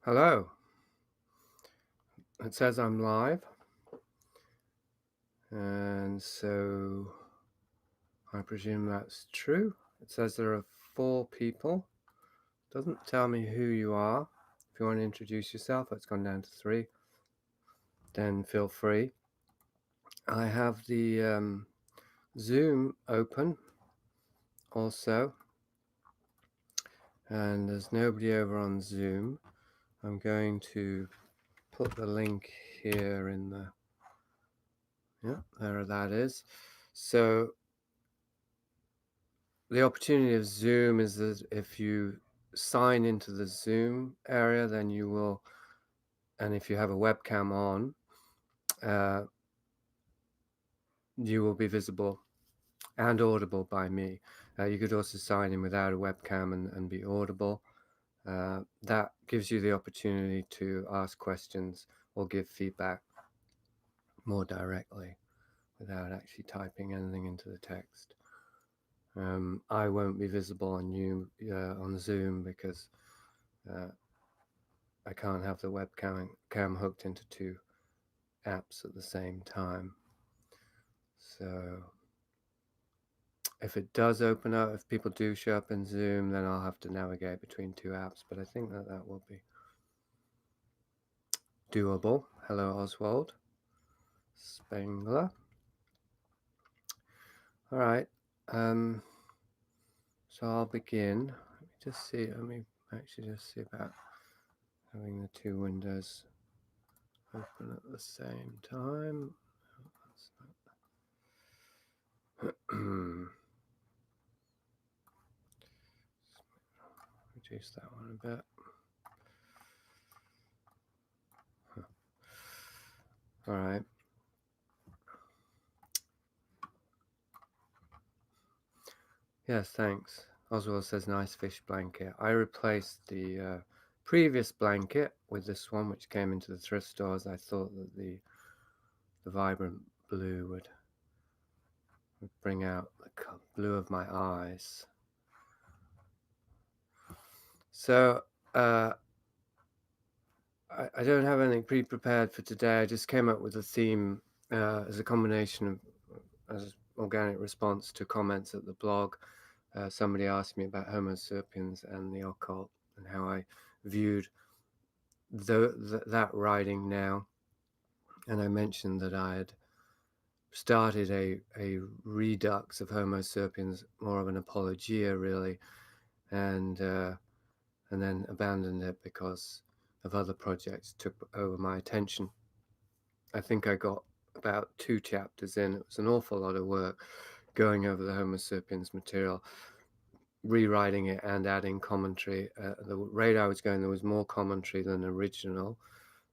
Hello. It says I'm live. And so I presume that's true. It says there are 4 people. Doesn't tell me who you are. If you want to introduce yourself, it's gone down to 3. Then feel free. I have the Zoom open also. And there's nobody over on Zoom. I'm going to put the link here in the... Yeah, there that is. So the opportunity of Zoom is that if you sign into the Zoom area, then you will, and if you have a webcam on, you will be visible and audible by me. You could also sign in without a webcam and be audible. That gives you the opportunity to ask questions or give feedback more directly without actually typing anything into the text. I won't be visible on you on Zoom because I can't have the webcam hooked into 2 apps at the same time. So if it does open up, if people do show up in Zoom, then I'll have to navigate between 2 apps, but I think that will be doable. Hello, Oswald Spengler. All right. So I'll begin. Let me actually just see about having the 2 windows open at the same time. Reduce that one a bit. All right. Yes, thanks. Oswald says nice fish blanket. I replaced the previous blanket with this one, which came into the thrift stores. I thought that the vibrant blue would bring out the blue of my eyes. So I don't have anything pre-prepared for today. I just came up with a theme as a combination of as organic response to comments at the blog. Somebody asked me about Homo sapiens and the occult and how I viewed that writing now, and I mentioned that I had started a redux of Homo sapiens, more of an apologia really, and then abandoned it because of other projects took over my attention. I think I got about 2 chapters in. It was an awful lot of work going over the Homo sapiens material, rewriting it and adding commentary. The rate I was going, there was more commentary than original,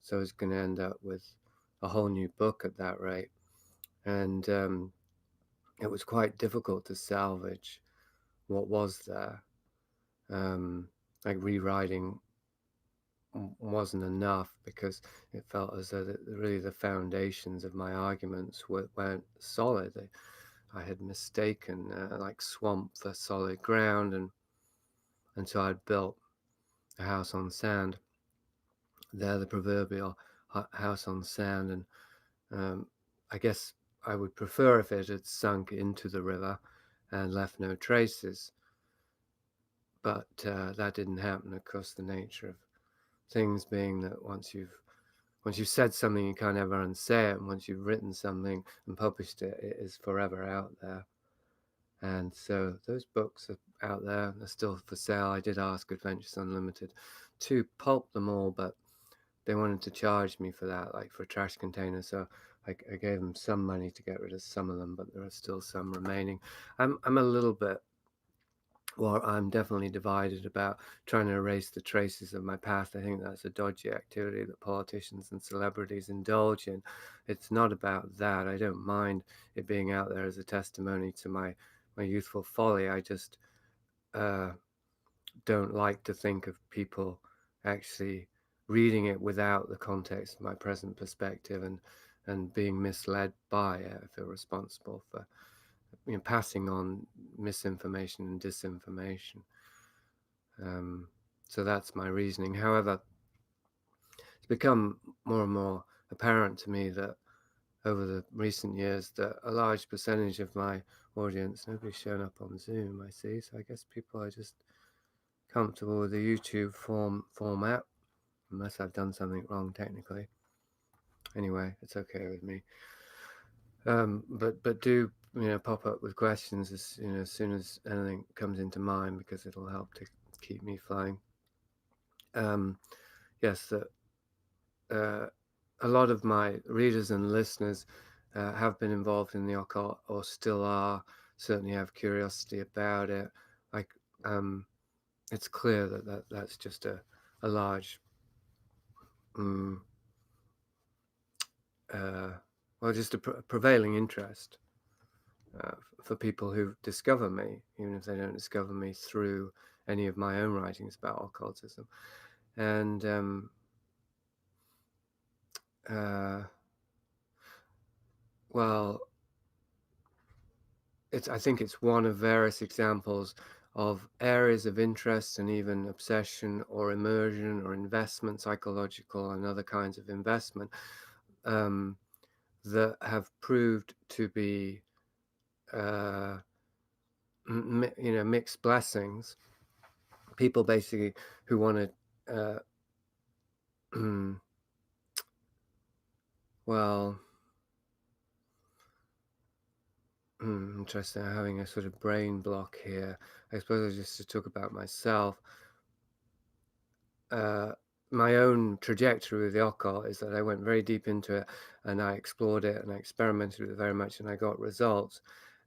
so I was going to end up with a whole new book at that rate. And it was quite difficult to salvage what was there. Like rewriting wasn't enough because it felt as though really the foundations of my arguments weren't solid. I had mistaken like swamp for solid ground, and so I'd built a house on sand. There, the proverbial house on sand, and I guess I would prefer if it had sunk into the river and left no traces. But that didn't happen. Of course, the nature of things being that once you've said something, you can't ever unsay it. And once you've written something and published it, it is forever out there. And so those books are out there. They're still for sale. I did ask Adventures Unlimited to pulp them all, but they wanted to charge me for that, like for a trash container. So I gave them some money to get rid of some of them, but there are still some remaining. I'm a little bit... Well, I'm definitely divided about trying to erase the traces of my past. I think that's a dodgy activity that politicians and celebrities indulge in. It's not about that. I don't mind it being out there as a testimony to my youthful folly. I just don't like to think of people actually reading it without the context of my present perspective and being misled by it. I feel responsible for passing on misinformation and disinformation. So that's my reasoning. However, become more and more apparent to me that over the recent years that a large percentage of my audience, nobody's shown up on Zoom, I see, so I guess people are just comfortable with the YouTube format, unless I've done something wrong technically. Anyway, it's okay with me. But do pop up with questions as soon as anything comes into mind, because it'll help to keep me flying. Yes, a lot of my readers and listeners have been involved in the occult, or still are. Certainly have curiosity about it. Like, it's clear that's just a large, just a prevailing interest for people who discover me, even if they don't discover me through any of my own writings about occultism. And well, I think it's one of various examples of areas of interest and even obsession or immersion or investment, psychological and other kinds of investment, that have proved to be mixed blessings. People basically who want to well, interesting. I'm having a sort of brain block here. I suppose just to talk about myself. My own trajectory with the occult is that I went very deep into it, and I explored it, and I experimented with it very much, and I got results,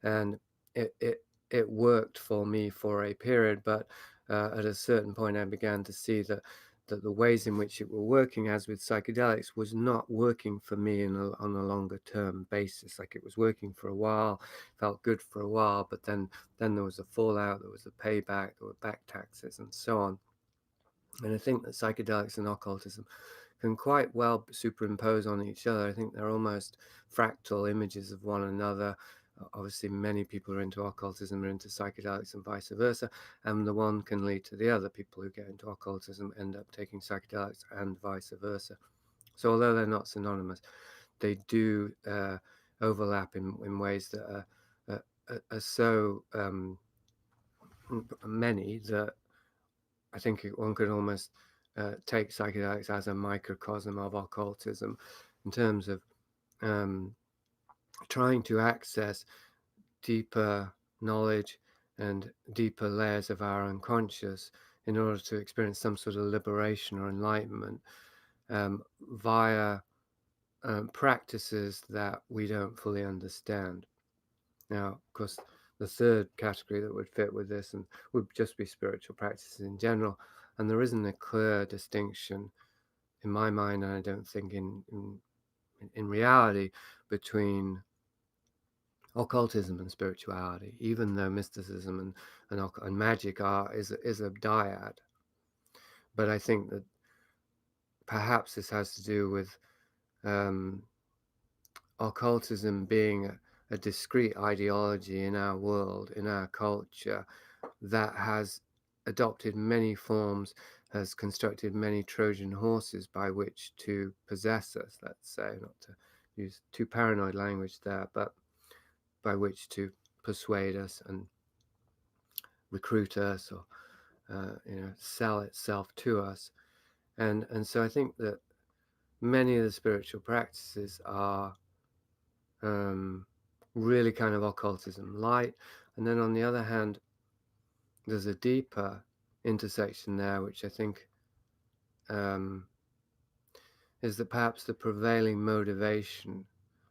and it worked for me for a period. But at a certain point, I began to see that the ways in which it were working, as with psychedelics, was not working for me on a longer term basis. Like, it was working for a while, felt good for a while, but then there was a fallout, there was a payback, there were back taxes, and so on. And I think that psychedelics and occultism can quite well superimpose on each other. I think they're almost fractal images of one another. Obviously, many people are into occultism, are into psychedelics, and vice versa, and the one can lead to the other. People who get into occultism end up taking psychedelics, and vice versa. So although they're not synonymous, they do overlap in ways that are so many that I think one could almost take psychedelics as a microcosm of occultism, in terms of trying to access deeper knowledge and deeper layers of our unconscious in order to experience some sort of liberation or enlightenment via practices that we don't fully understand. Now, of course, the third category that would fit with this and would just be spiritual practices in general. And there isn't a clear distinction in my mind, and I don't think in reality, between occultism and spirituality, even though mysticism and magic is a dyad. But I think that perhaps this has to do with occultism being a discrete ideology in our world, in our culture, that has adopted many forms, has constructed many Trojan horses by which to possess us, let's say, not to use too paranoid language there, but by which to persuade us and recruit us, or sell itself to us. And so I think that many of the spiritual practices are really kind of occultism light. And then on the other hand, there's a deeper intersection there, which I think is that perhaps the prevailing motivation,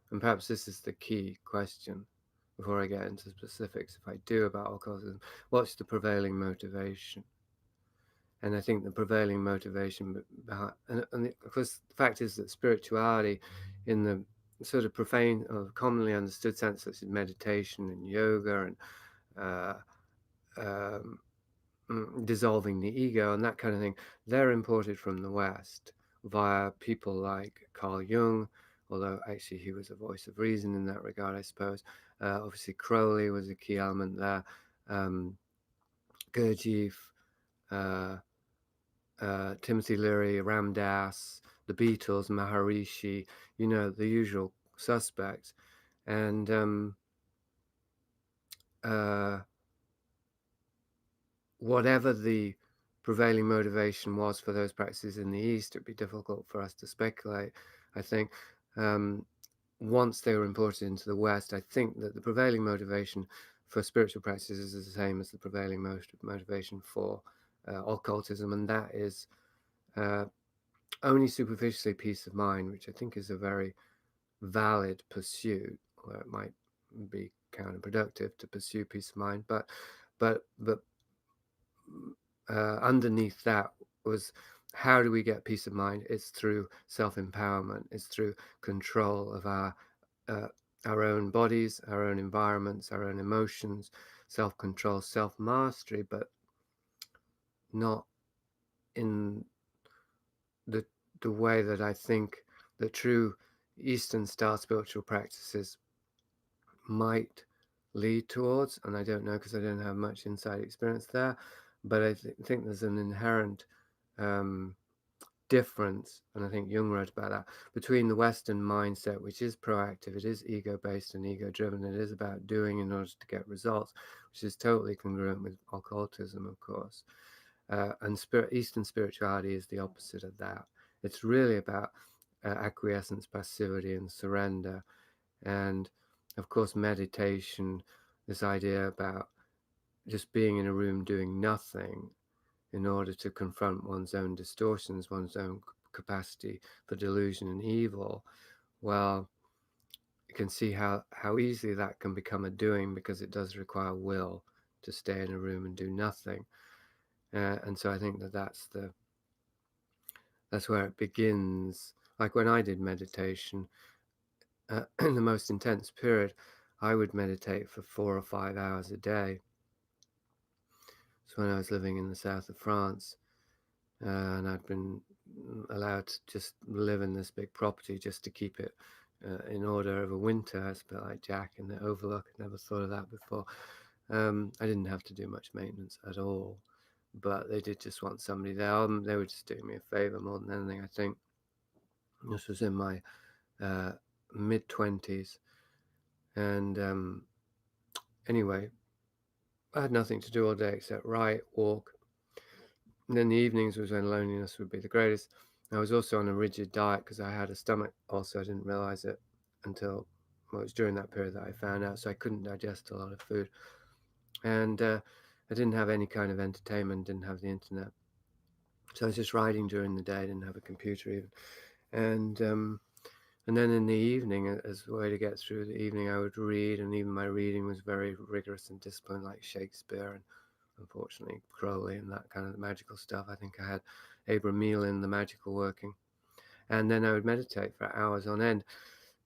and perhaps this is the key question before I get into specifics, if I do, about occultism, what's the prevailing motivation? And I think the prevailing motivation, and of course, the fact is that spirituality, in the sort of profane or commonly understood sense, such as meditation and yoga and dissolving the ego and that kind of thing, they're imported from the West via people like Carl Jung, although actually he was a voice of reason in that regard, I suppose. Obviously, Crowley was a key element there. Gurdjieff, Timothy Leary, Ram Dass, the Beatles, Maharishi, the usual suspects. And whatever the prevailing motivation was for those practices in the East, it'd be difficult for us to speculate, I think. Once they were imported into the West, I think that the prevailing motivation for spiritual practices is the same as the prevailing motivation for occultism, and that is only superficially peace of mind, which I think is a very valid pursuit, or it might be counterproductive to pursue peace of mind, but underneath that was, how do we get peace of mind? It's through self-empowerment. It's through control of our own bodies, our own environments, our own emotions, self-control, self-mastery, but not in the way that I think the true Eastern style spiritual practices might lead towards. And I don't know, because I don't have much inside experience there, but I think there's an inherent difference, and I think Jung wrote about that, between the Western mindset, which is proactive, it is ego-based and ego-driven, it is about doing in order to get results, which is totally congruent with occultism, of course. And Eastern spirituality is the opposite of that. It's really about acquiescence, passivity, and surrender. And of course, meditation, this idea about just being in a room doing nothing in order to confront one's own distortions, one's own capacity for delusion and evil. Well, you can see how easily that can become a doing, because it does require will to stay in a room and do nothing. And so I think that's where it begins. Like when I did meditation, in the most intense period, I would meditate for 4 or 5 hours a day. So when I was living in the south of France, and I'd been allowed to just live in this big property just to keep it in order over winter. It's a bit like Jack in the Overlook. I never thought of that before. I didn't have to do much maintenance at all, but they did just want somebody there. They were just doing me a favor more than anything, I think. This was in my mid-20s, and anyway, I had nothing to do all day except write, walk. And then the evenings was when loneliness would be the greatest. I was also on a rigid diet because I had a stomach ulcer. I didn't realize it until, well, it was during that period that I found out. So I couldn't digest a lot of food. And I didn't have any kind of entertainment, didn't have the internet. So I was just writing during the day, I didn't have a computer even. And then in the evening, as a way to get through the evening, I would read, and even my reading was very rigorous and disciplined, like Shakespeare and unfortunately Crowley and that kind of magical stuff. I think I had Abraham Meehan, The Magical Working. And then I would meditate for hours on end.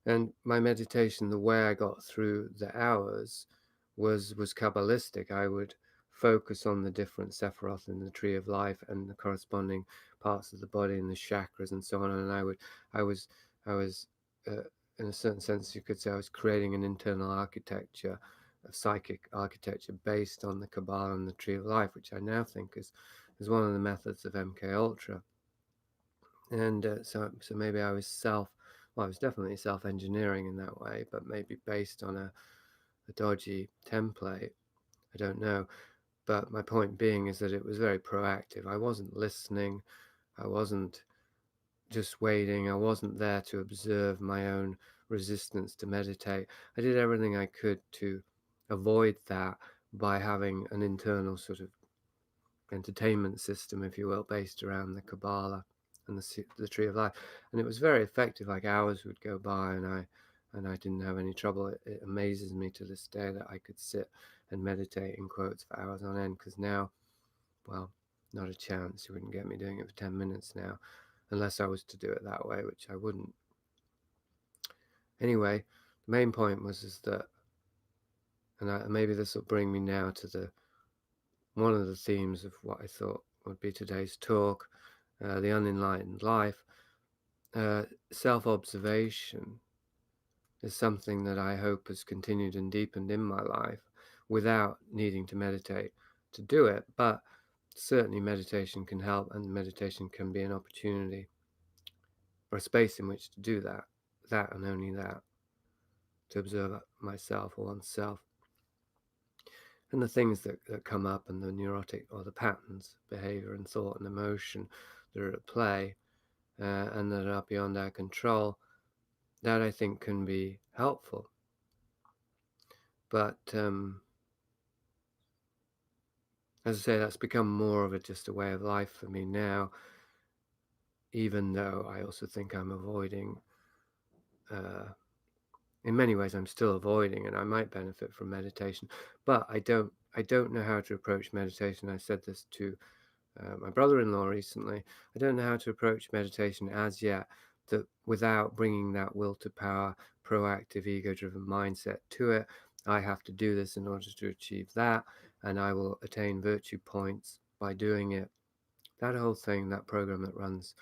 And my meditation, the way I got through the hours was Kabbalistic. I would focus on the different Sephiroth in the Tree of Life and the corresponding parts of the body and the chakras and so on. And I was in a certain sense, you could say, I was creating an internal architecture, a psychic architecture based on the Kabbalah and the Tree of Life, which I now think is one of the methods of MK Ultra. And so maybe I was I was definitely self-engineering in that way, but maybe based on a dodgy template. I don't know. But my point being is that it was very proactive. I wasn't listening. I wasn't just waiting. I wasn't there to observe my own resistance to meditate. I did everything I could to avoid that by having an internal sort of entertainment system, if you will, based around the Kabbalah and the Tree of Life. And it was very effective. Like hours would go by and I didn't have any trouble. It amazes me to this day that I could sit and meditate in quotes for hours on end, because now, well, not a chance. You wouldn't get me doing it for 10 minutes now, unless I was to do it that way, which I wouldn't. Anyway, the main point was that, and maybe this will bring me now to one of the themes of what I thought would be today's talk, the unenlightened life. Self-observation is something that I hope has continued and deepened in my life without needing to meditate to do it, but certainly meditation can help, and meditation can be an opportunity. or a space in which to do that and only that, to observe myself or oneself. And the things that come up, and the neurotic, or the patterns, behavior and thought and emotion that are at play, and that are beyond our control, that I think can be helpful. But as I say, that's become more of just a way of life for me now, even though I also think I'm avoiding, in many ways I'm still avoiding, and I might benefit from meditation, but I don't know how to approach meditation. I said this to my brother-in-law recently. I don't know how to approach meditation as yet, that without bringing that will to power, proactive, ego-driven mindset to it. I have to do this in order to achieve that, and I will attain virtue points by doing it. That whole thing, that program that runs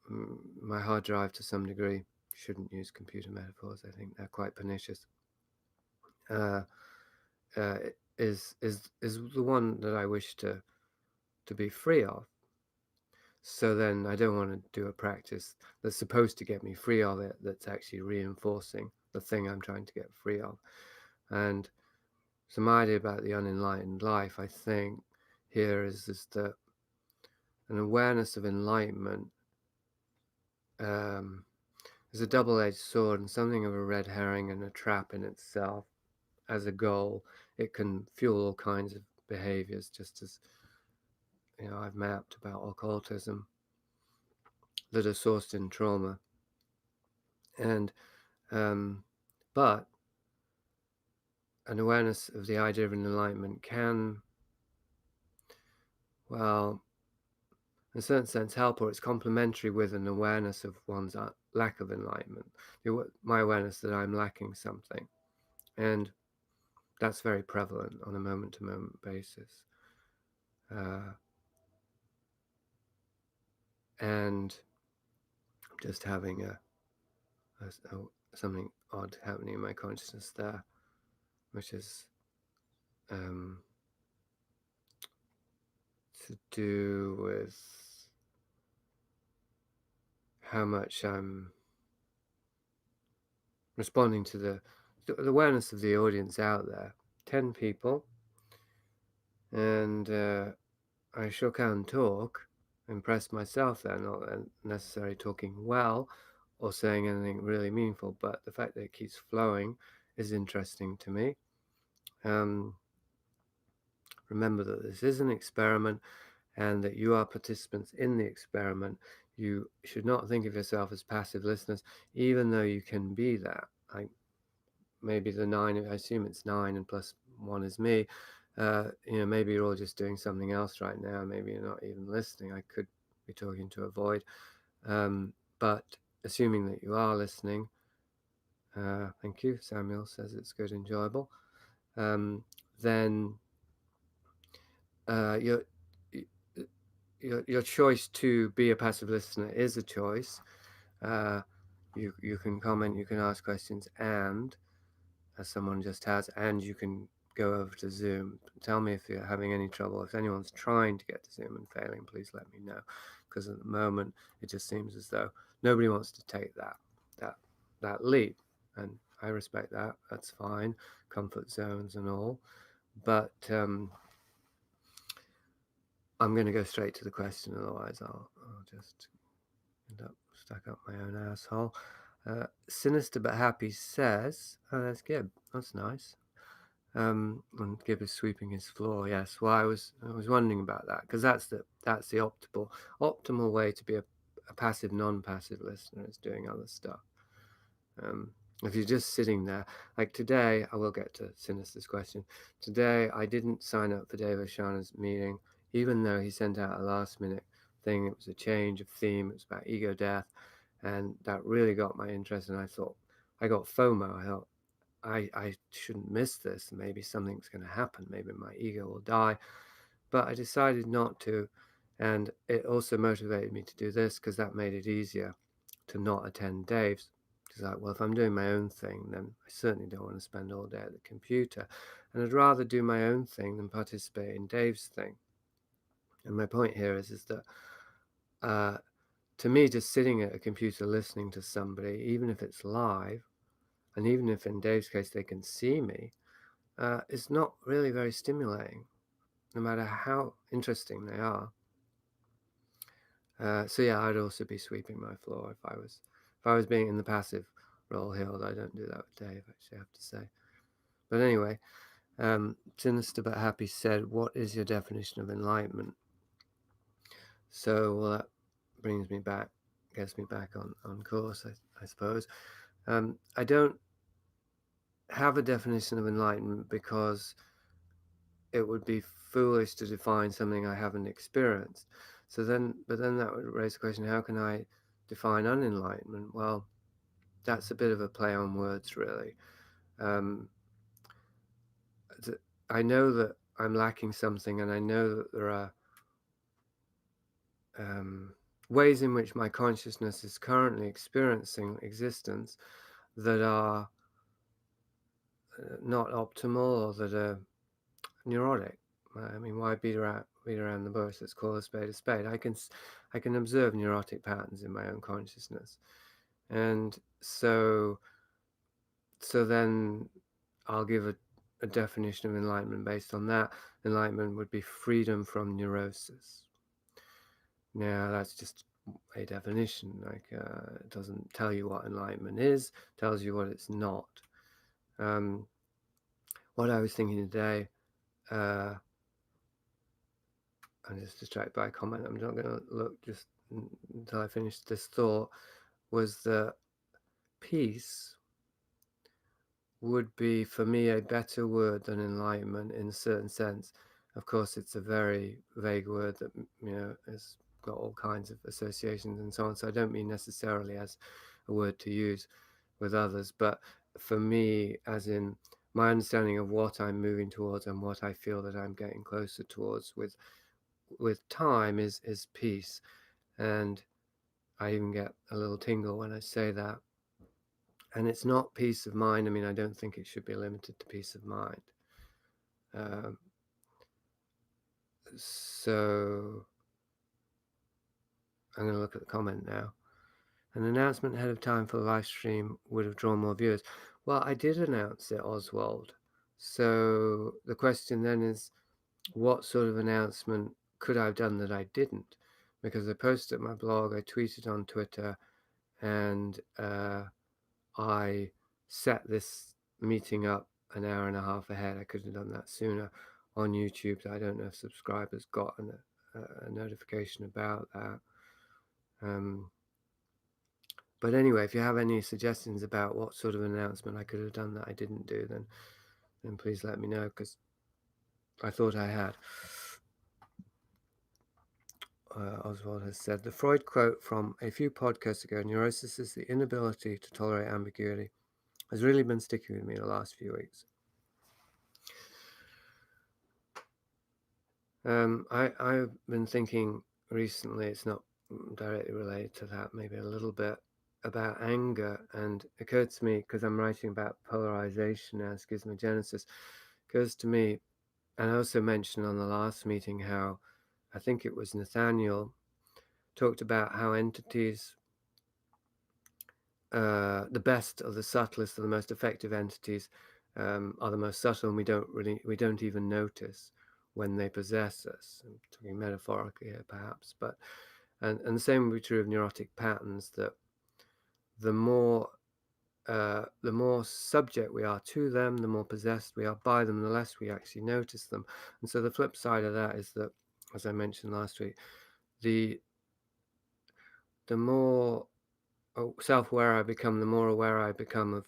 my hard drive to some degree. Shouldn't use computer metaphors. I think they're quite pernicious. Is the one that I wish to be free of. So then I don't want to do a practice that's supposed to get me free of it, that's actually reinforcing the thing I'm trying to get free of. And some idea about the unenlightened life, I think, here is that an awareness of enlightenment is a double-edged sword, and something of a red herring and a trap in itself. As a goal, it can fuel all kinds of behaviors, just as I've mapped about occultism, that are sourced in trauma. And but an awareness of the idea of an enlightenment can, well, in a certain sense, help, or it's complementary with an awareness of one's lack of enlightenment. My awareness that I'm lacking something, and that's very prevalent on a moment-to-moment basis. And just having something odd happening in my consciousness there, which is to do with how much I'm responding to the awareness of the audience out there. 10 people, and I sure can talk, impress myself there, not necessarily talking well or saying anything really meaningful, but the fact that it keeps flowing is interesting to me. Remember that this is an experiment, and that you are participants in the experiment. You should not think of yourself as passive listeners, even though you can be that. Maybe the 9, I assume it's 9 and plus 1 is me. Maybe you're all just doing something else right now. Maybe you're not even listening. I could be talking to a void. But assuming that you are listening, thank you. Samuel says it's good, enjoyable. Then your choice to be a passive listener is a choice. You can comment, you can ask questions, and as someone just has, and you can go over to Zoom. Tell me if you're having any trouble. If anyone's trying to get to Zoom and failing, please let me know, because at the moment it just seems as though nobody wants to take that leap, and I respect that. That's fine, comfort zones and all, but I'm going to go straight to the question, otherwise I'll just end up stuck up my own asshole. Sinister but Happy says, oh, that's Gib. That's nice. And Gib is sweeping his floor. Yes. Well, I was wondering about that, because that's the optimal way to be a passive, non-passive listener, is doing other stuff. If you're just sitting there, like today, I will get to Sinister's question. Today, I didn't sign up for Dave Oshana's meeting, even though he sent out a last-minute thing. It was a change of theme. It was about ego death, and that really got my interest. And I thought, I got FOMO. I thought, I shouldn't miss this. Maybe something's going to happen. Maybe my ego will die. But I decided not to. And it also motivated me to do this, because that made it easier to not attend Dave's. It's like, well, if I'm doing my own thing, then I certainly don't want to spend all day at the computer. And I'd rather do my own thing than participate in Dave's thing. And my point here is that to me, just sitting at a computer listening to somebody, even if it's live, and even if in Dave's case they can see me, is not really very stimulating, no matter how interesting they are. So yeah, I'd also be sweeping my floor if I was being in the passive role here. Although I don't do that with Dave, actually, I have to say. But anyway, Sinister but Happy said, "What is your definition of enlightenment?" So, well, that brings me back, gets me back on course, I suppose. I don't have a definition of enlightenment because it would be foolish to define something I haven't experienced. But then that would raise the question: how can I define unenlightenment? Well, that's a bit of a play on words, really. I know that I'm lacking something, and I know that there are ways in which my consciousness is currently experiencing existence that are not optimal or that are neurotic. I mean, why beat around the bush? Let's call a spade a spade. I can observe neurotic patterns in my own consciousness, and so then I'll give a definition of enlightenment based on that. Enlightenment would be freedom from neurosis. Now, that's just a definition. Like, it doesn't tell you what enlightenment is, tells you what it's not. What I was thinking today, I'm just distracted by a comment. I'm not going to look just until I finish this thought, was that peace would be, for me, a better word than enlightenment in a certain sense. Of course, it's a very vague word that, has got all kinds of associations and so on. So I don't mean necessarily as a word to use with others, but for me, as in my understanding of what I'm moving towards and what I feel that I'm getting closer towards with time is peace. And I even get a little tingle when I say that. And it's not peace of mind. I mean, I don't think it should be limited to peace of mind. So I'm going to look at the comment now. An announcement ahead of time for the live stream would have drawn more viewers. Well, I did announce it, Oswald. So the question then is, what sort of announcement could I have done that I didn't? Because I posted my blog, I tweeted on Twitter, and I set this meeting up an hour and a half ahead. I could have done that sooner on YouTube. I don't know if subscribers got a notification about that. But anyway, if you have any suggestions about what sort of announcement I could have done that I didn't do, then please let me know, because I thought I had. Oswald has said, the Freud quote from a few podcasts ago, neurosis is the inability to tolerate ambiguity, has really been sticking with me the last few weeks. I've been thinking recently, it's not directly related to that, maybe a little bit, about anger, and it occurred to me, because I'm writing about polarization and schismogenesis, occurs to me, and I also mentioned on the last meeting how, I think it was Nathaniel, talked about how entities, the best or the subtlest or the most effective entities, are the most subtle, and we don't even notice when they possess us. I'm talking metaphorically here, perhaps, but and the same would be true of neurotic patterns. That the more subject we are to them, the more possessed we are by them, the less we actually notice them. And so the flip side of that is that, as I mentioned last week, the more self-aware I become, the more aware I become of,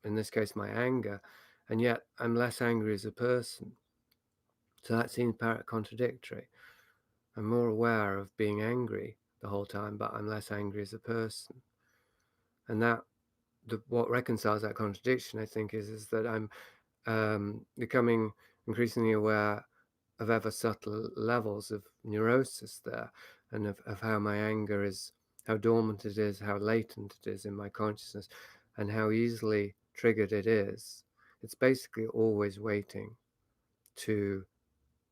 in this case, my anger, and yet I'm less angry as a person. So that seems contradictory. I'm more aware of being angry the whole time, but I'm less angry as a person. And what reconciles that contradiction, I think, is that I'm becoming increasingly aware of ever subtle levels of neurosis there, and of how my anger is, how dormant it is, how latent it is in my consciousness, and how easily triggered it is. It's basically always waiting to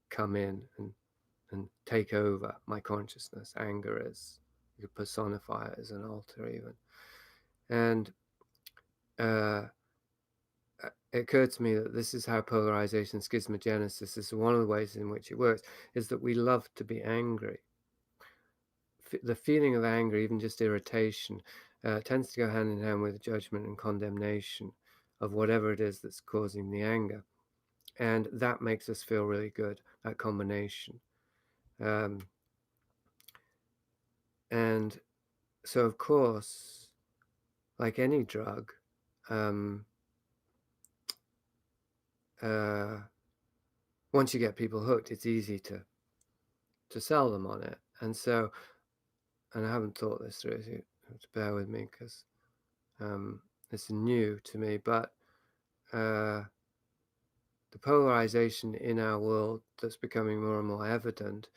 come in and take over my consciousness. Anger is. You could personify it as an altar even. And it occurred to me that this is how polarization, schismogenesis, is one of the ways in which it works, is that we love to be angry. The feeling of anger, even just irritation, tends to go hand in hand with judgment and condemnation of whatever it is that's causing the anger. And that makes us feel really good, that combination. And so, of course, like any drug, once you get people hooked, it's easy to sell them on it. And so, and I haven't thought this through, so you have to bear with me because it's new to me, but the polarization in our world that's becoming more and more evident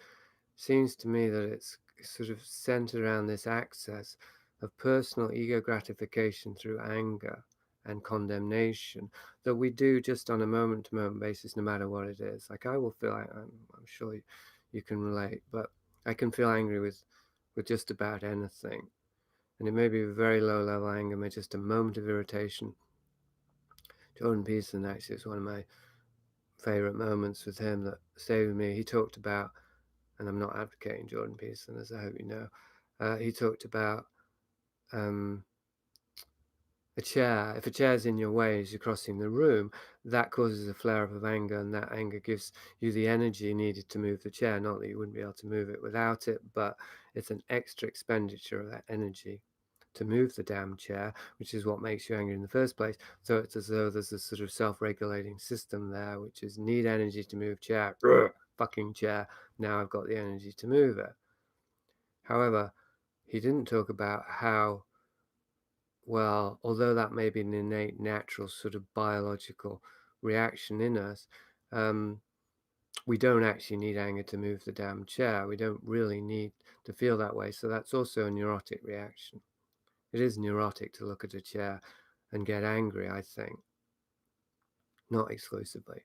seems to me that it's sort of centered around this access of personal ego gratification through anger and condemnation that we do just on a moment-to-moment basis, no matter what it is. Like I will feel, I'm sure you can relate, but I can feel angry with just about anything. And it may be a very low-level anger, maybe just a moment of irritation. Jordan Peterson actually is one of my favorite moments with him that stayed with me. He talked about, and I'm not advocating Jordan Peterson, as I hope you know, he talked about a chair. If a chair's in your way as you're crossing the room, that causes a flare-up of anger, and that anger gives you the energy needed to move the chair. Not that you wouldn't be able to move it without it, but it's an extra expenditure of that energy to move the damn chair, which is what makes you angry in the first place. So it's as though there's a sort of self-regulating system there, which is need energy to move chair, fucking chair, now I've got the energy to move it. However, he didn't talk about how, well, although that may be an innate, natural sort of biological reaction in us, we don't actually need anger to move the damn chair. We don't really need to feel that way. So that's also a neurotic reaction. It is neurotic to look at a chair and get angry, I think. Not exclusively.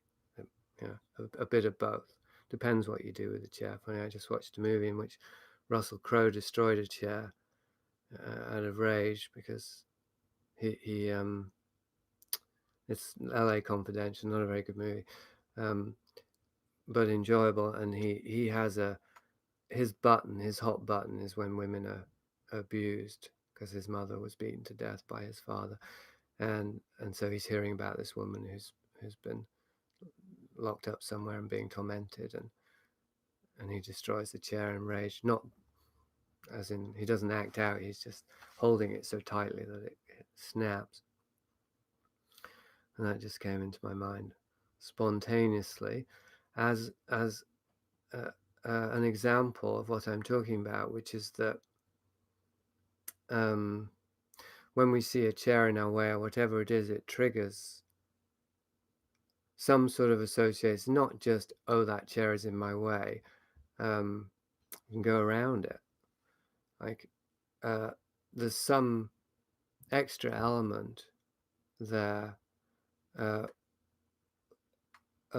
A bit of both. Depends what you do with the chair. Funny, I just watched a movie in which Russell Crowe destroyed a chair out of rage because he it's LA Confidential, not a very good movie, but enjoyable. And he has his hot button is when women are abused, because his mother was beaten to death by his father, and so he's hearing about this woman who's been locked up somewhere and being tormented, and he destroys the chair in rage. Not as in he doesn't act out, he's just holding it so tightly that it snaps. And that just came into my mind spontaneously as an example of what I'm talking about, which is that when we see a chair in our way or whatever it is, it triggers some sort of association, not just, oh, that chair is in my way. You can go around it. Like there's some extra element there of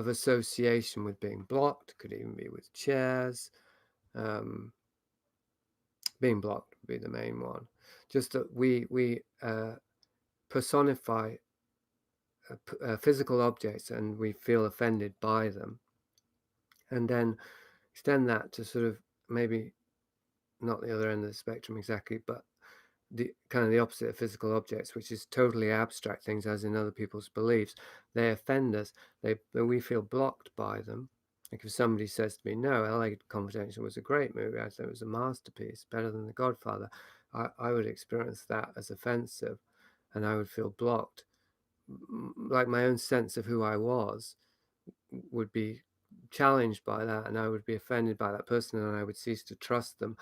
association with being blocked. Could even be with chairs. Being blocked would be the main one. Just that we personify physical objects and we feel offended by them, and then extend that to sort of maybe not the other end of the spectrum exactly, but the kind of the opposite of physical objects, which is totally abstract things, as in other people's beliefs. They offend us. We feel blocked by them. Like if somebody says to me, "No, LA Confidential was a great movie. I thought it was a masterpiece, better than The Godfather," I would experience that as offensive, and I would feel blocked. Like my own sense of who I was would be challenged by that, and I would be offended by that person, and I would cease to trust them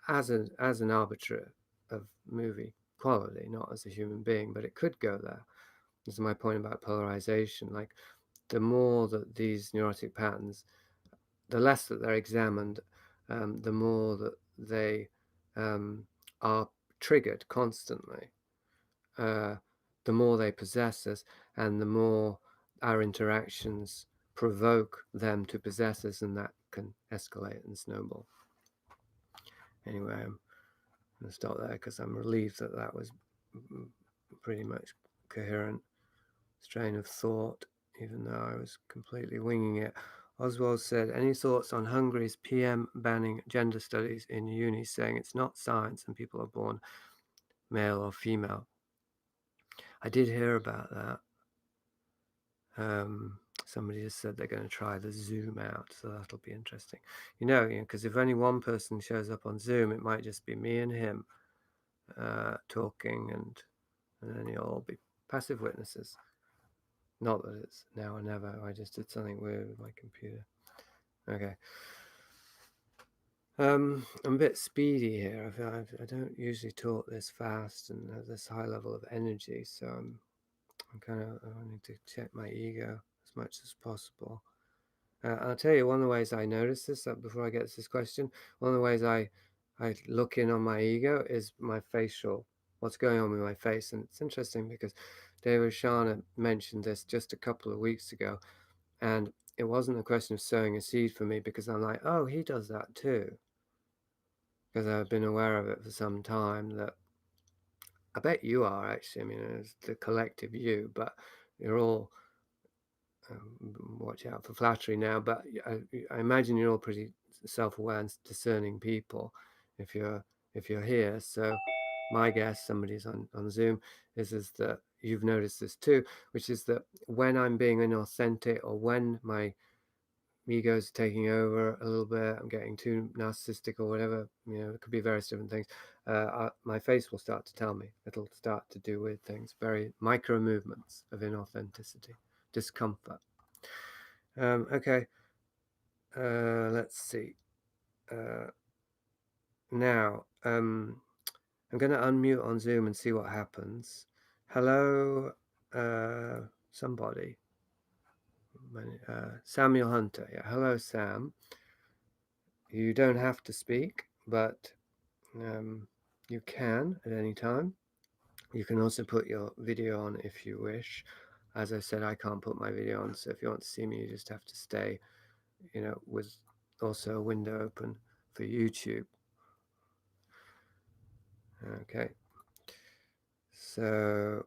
as an arbiter of movie quality, not as a human being. But it could go there. This is my point about polarization. Like the more that these neurotic patterns, the less that they're examined, the more that they are triggered constantly, the more they possess us, and the more our interactions provoke them to possess us, and that can escalate and snowball. Anyway, I'm I'm going to stop there because I'm relieved that that was pretty much coherent strain of thought, even though I was completely winging it. Oswald said, any thoughts on Hungary's PM banning gender studies in uni, saying it's not science and people are born male or female? I did hear about that. Somebody just said they're going to try the Zoom out, so that'll be interesting. You know, because if only one person shows up on Zoom, it might just be me and him talking, and then you'll all be passive witnesses. Not that it's now or never. I just did something weird with my computer. Okay. I'm a bit speedy here. I don't usually talk this fast and have this high level of energy, so I'm kind of wanting to check my ego as much as possible. I'll tell you, one of the ways I notice this, before I get to this question, one of the ways I look in on my ego is my facial, what's going on with my face. And it's interesting because David Shana mentioned this just a couple of weeks ago, and it wasn't a question of sowing a seed for me, because I'm like, oh, he does that too. Because I've been aware of it for some time. That I bet you are, actually. I mean, it's the collective you, but you're all watch out for flattery now, but I imagine you're all pretty self-aware and discerning people if you're here. So my guess, somebody's on Zoom, is that you've noticed this too, which is that when I'm being inauthentic, or when my ego's taking over a little bit, I'm getting too narcissistic or whatever, you know, it could be various different things, my face will start to tell me. It'll start to do weird things, very micro movements of inauthenticity, discomfort. Okay, let's see. Now, I'm going to unmute on Zoom and see what happens. Hello, somebody. Samuel Hunter. Yeah, hello, Sam. You don't have to speak, but you can at any time. You can also put your video on if you wish. As I said, I can't put my video on, so if you want to see me, you just have to stay, you know, with also a window open for YouTube. Okay. So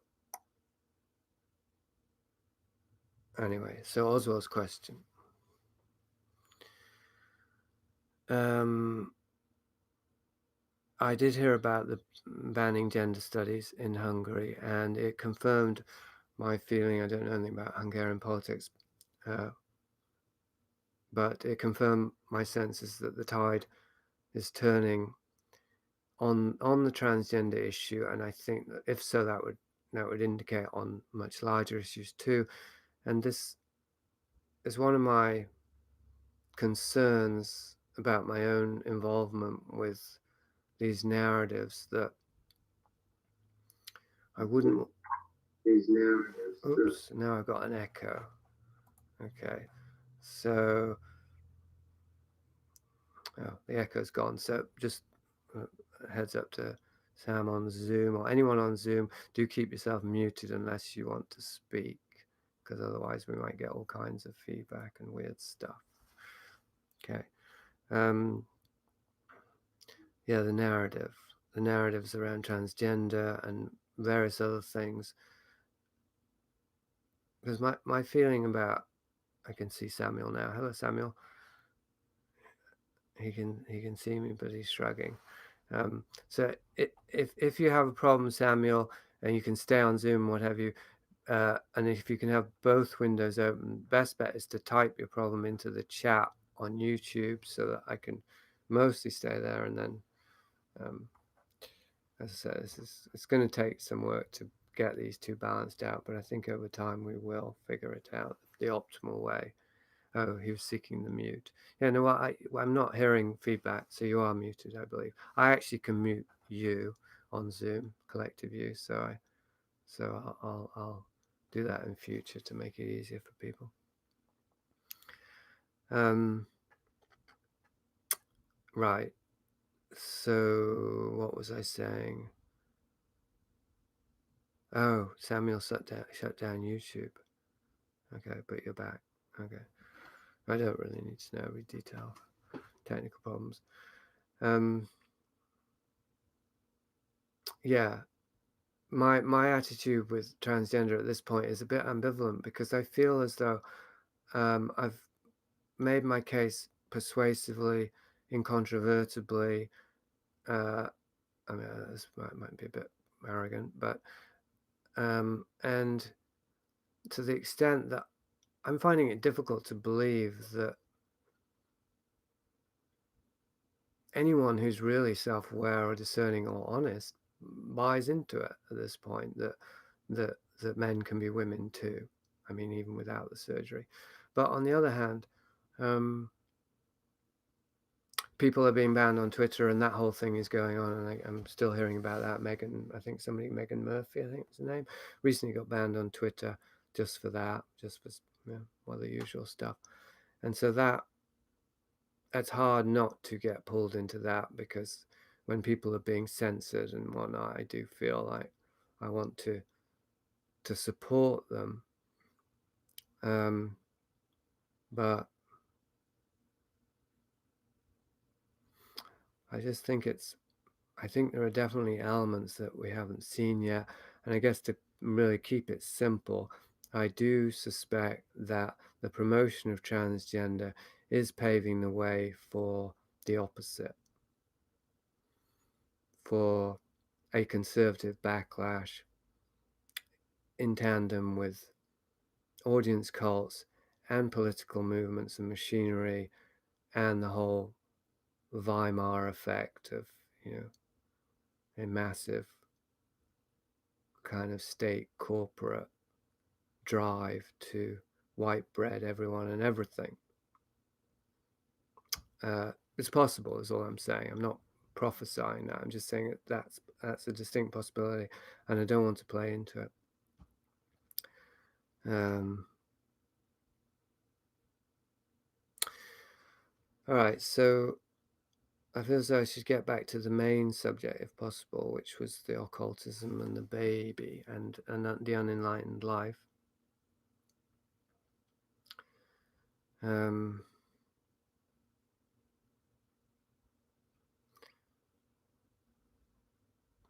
anyway, so Oswald's question. I did hear about the banning gender studies in Hungary, and it confirmed my feeling. I don't know anything about Hungarian politics, but it confirmed my senses that the tide is turning on the transgender issue, and I think that if so, that would indicate on much larger issues too. And this is one of my concerns about my own involvement with these narratives, that I wouldn't. These narratives. Oops! Now I've got an echo. Okay, so the echo's gone. So just heads up to Sam on Zoom, or anyone on Zoom. Do keep yourself muted unless you want to speak, because otherwise we might get all kinds of feedback and weird stuff. Okay. Yeah, the narratives around transgender and various other things. Because my feeling about, I can see Samuel now. Hello, Samuel. He can see me, but he's shrugging. So if you have a problem, Samuel, and you can stay on Zoom, what have you, and if you can have both windows open, best bet is to type your problem into the chat on YouTube, so that I can mostly stay there. And then, as I said, it's going to take some work to get these two balanced out, but I think over time we will figure it out the optimal way. Oh, he was seeking the mute. Yeah, no, I'm not hearing feedback, so you are muted, I believe. I actually can mute you on Zoom, collective view, so I'll do that in future to make it easier for people. Right. So what was I saying? Oh, Samuel shut down YouTube. Okay, but you're back. Okay. I don't really need to know every detail. Technical problems. yeah, my attitude with transgender at this point is a bit ambivalent, because I feel as though I've made my case persuasively, incontrovertibly. I mean, this might be a bit arrogant, but and to the extent that I'm finding it difficult to believe that anyone who's really self-aware or discerning or honest buys into it at this point, that men can be women too. I mean, even without the surgery. But on the other hand, people are being banned on Twitter, and that whole thing is going on, and I'm still hearing about that. Megan Murphy, I think was the name, recently got banned on Twitter just for that, just for the usual stuff. And so that's hard not to get pulled into that, because when people are being censored and whatnot, I do feel like I want to support them. But I just think I think there are definitely elements that we haven't seen yet. And I guess to really keep it simple, I do suspect that the promotion of transgender is paving the way for the opposite, for a conservative backlash in tandem with audience cults and political movements and machinery and the whole Weimar effect of, a massive kind of state corporate drive to white bread everyone and everything. It's possible, is all I'm saying. I'm not prophesying that. I'm just saying that that's a distinct possibility, and I don't want to play into it. All right, so I feel as though I should get back to the main subject, if possible, which was the occultism and the baby and the unenlightened life.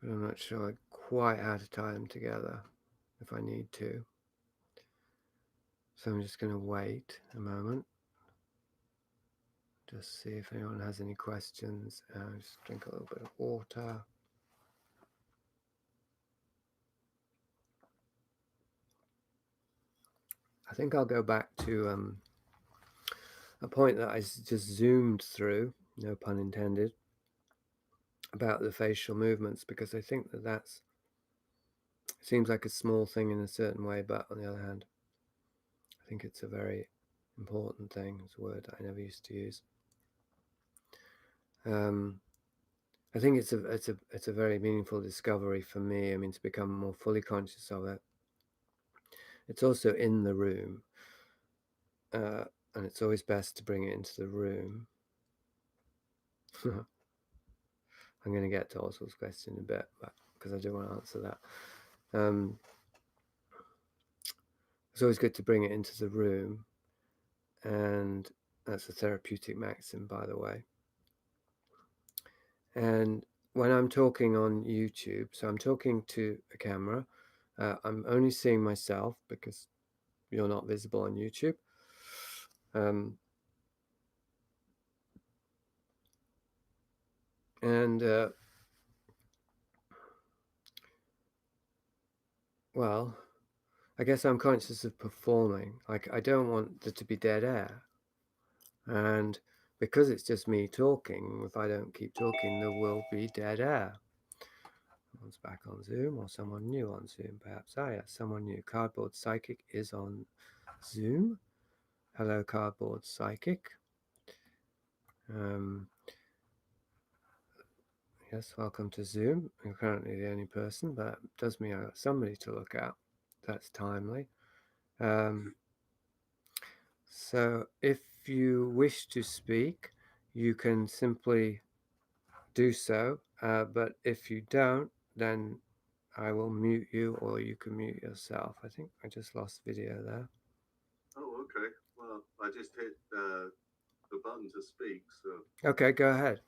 But I'm not sure quite how to tie them together if I need to. So I'm just going to wait a moment. Just see if anyone has any questions. Just drink a little bit of water. I think I'll go back to a point that I just zoomed through, no pun intended, about the facial movements, because I think that seems like a small thing in a certain way, but on the other hand, I think it's a very important thing. It's a word I never used to use. I think it's a very meaningful discovery for me. I mean, to become more fully conscious of it. It's also in the room, and it's always best to bring it into the room. I'm going to get to Oswald's question in a bit, because I do want to answer that. It's always good to bring it into the room, and that's a therapeutic maxim, by the way. And when I'm talking on YouTube, so I'm talking to a camera, I'm only seeing myself because you're not visible on YouTube. Well, I guess I'm conscious of performing. Like, I don't want there to be dead air. And because it's just me talking, if I don't keep talking, there will be dead air. Someone's back on Zoom, or someone new on Zoom, perhaps. Ah, yes, someone new. Cardboard Psychic is on Zoom. Hello, Cardboard Psychic. Yes, welcome to Zoom. I'm currently the only person, but it does mean I got somebody to look at. That's timely. So if you wish to speak, you can simply do so. But if you don't, then I will mute you, or you can mute yourself. I think I just lost video there. Oh, okay. Well, I just hit the button to speak, so. Okay, go ahead.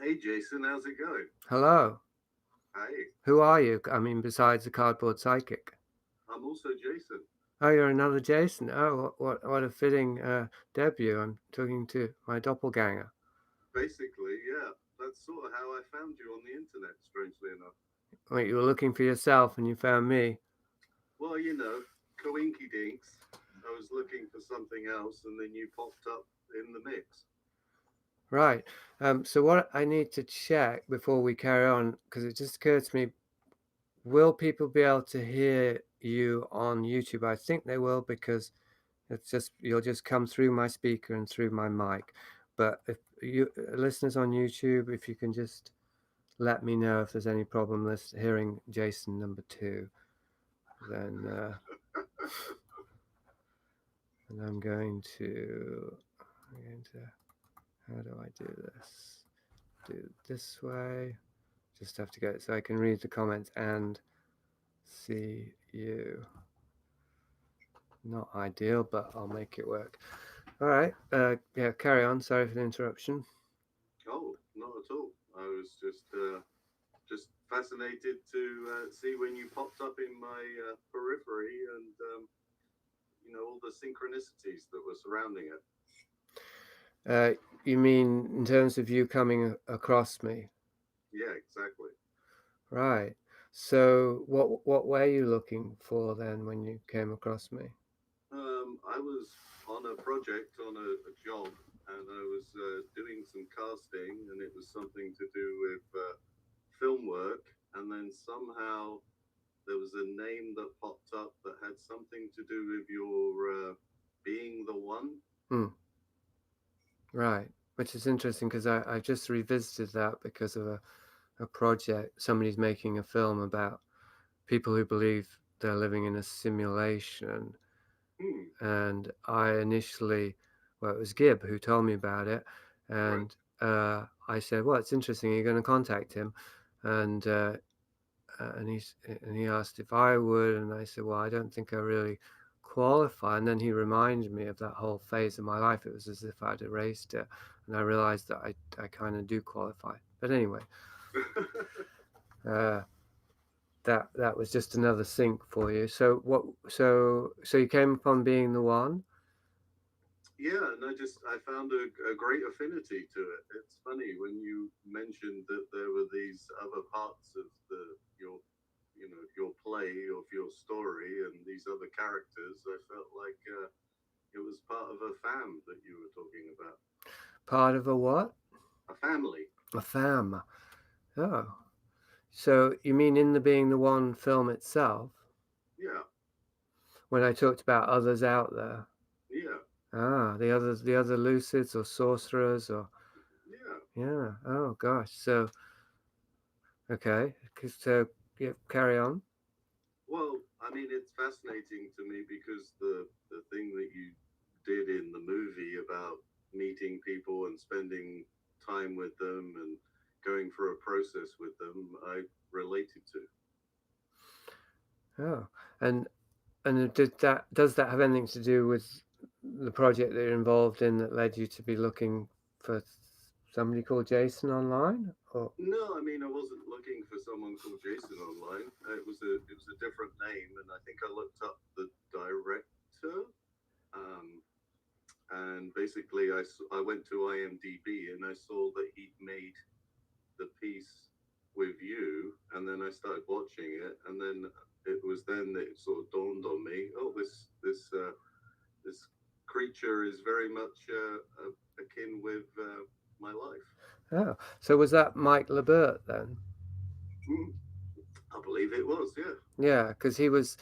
Hey, Jason, how's it going? Hello. Hey, Who are you? I mean, besides the cardboard psychic. I'm also Jason. Oh, you're another Jason. Oh, what a fitting debut. I'm talking to my doppelganger. Basically, yeah, that's sort of how I found you on the internet, strangely enough. Wait, you were looking for yourself and you found me. Well, you know, coinky dinks. I was looking for something else, and then you popped up in the mix. Right. So what I need to check before we carry on, because it just occurred to me, will people be able to hear you on YouTube? I think they will, because you'll just come through my speaker and through my mic. But if you listeners on YouTube, if you can just let me know if there's any problem hearing Jason number 2, then and I'm going to how do I do this? Do it this way. Just have to go so I can read the comments and see you. Not ideal, but I'll make it work. All right. Yeah, carry on. Sorry for the interruption. Oh, not at all. I was just fascinated to see when you popped up in my periphery and all the synchronicities that were surrounding it. You mean in terms of you coming across me? Yeah, exactly. Right. So what were you looking for then when you came across me? I was on a project, on a job, and I was doing some casting, and it was something to do with film work. And then somehow there was a name that popped up that had something to do with your being the one. Right. Which is interesting because I just revisited that because of a project. Somebody's making a film about people who believe they're living in a simulation. And I initially, well, it was Gibb who told me about it. And I said, well, it's interesting. You're going to contact him. And he asked if I would. And I said, well, I don't think I really qualify. And then he reminded me of that whole phase of my life. It was as if I'd erased it. And I realized that I kind of do qualify. But anyway, that was just another sync for you. So you came upon being the one? Yeah, and I found a great affinity to it. It's funny when you mentioned that there were these other parts of your play of your story and these other characters. I felt like it was part of a fam that you were talking about. Part of a what? A family. A fam. Oh. So you mean in the Being the One film itself? Yeah. When I talked about others out there? Yeah. Ah, the other lucids or sorcerers or... Yeah. Yeah. Oh gosh. So, okay. So, yeah, carry on. Well, I mean, it's fascinating to me because the thing that you did in the movie about meeting people and spending time with them and going through a process with them, I related to. Oh, and does that have anything to do with the project that you're involved in that led you to be looking for somebody called Jason online? Or... No, I mean, I wasn't looking for someone called Jason online. It was a different name, and I think I looked up the director. Um, and basically, I went to IMDb and I saw that he'd made the piece with you, and then I started watching it, and then it was then that it sort of dawned on me, oh, this creature is very much akin with my life. Oh, so was that Mike LaBurt then? I believe it was, yeah. Yeah, because he was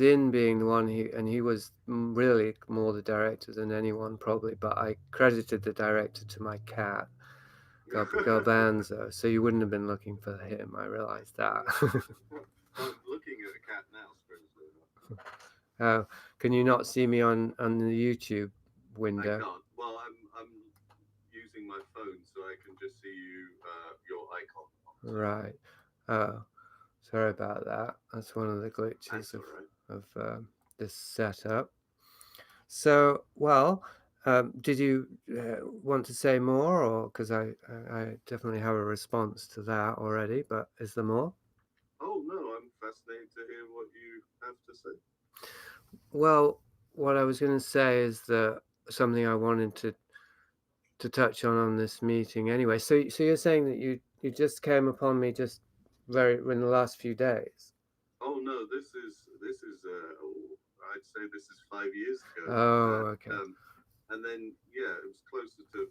in Being the One, and he was really more the director than anyone probably. But I credited the director to my cat, Garbanzo. So you wouldn't have been looking for him. I realized that. I'm looking at a cat now, strangely enough. Oh, can you not see me on the YouTube window? I can't. Well, I'm using my phone, so I can just see your icon. Right. Oh, sorry about that. That's one of the glitches That's of all right. this setup. So, well, Did you want to say more, or because I definitely have a response to that already, but is there more? Oh no, I'm fascinated to hear what you have to say. Well, what I was going to say is that something I wanted to touch on this meeting anyway. So you're saying that you just came upon me just very in the last few days. Oh no, this is I'd say this is 5 years ago, Oh, okay. and then yeah, it was closer to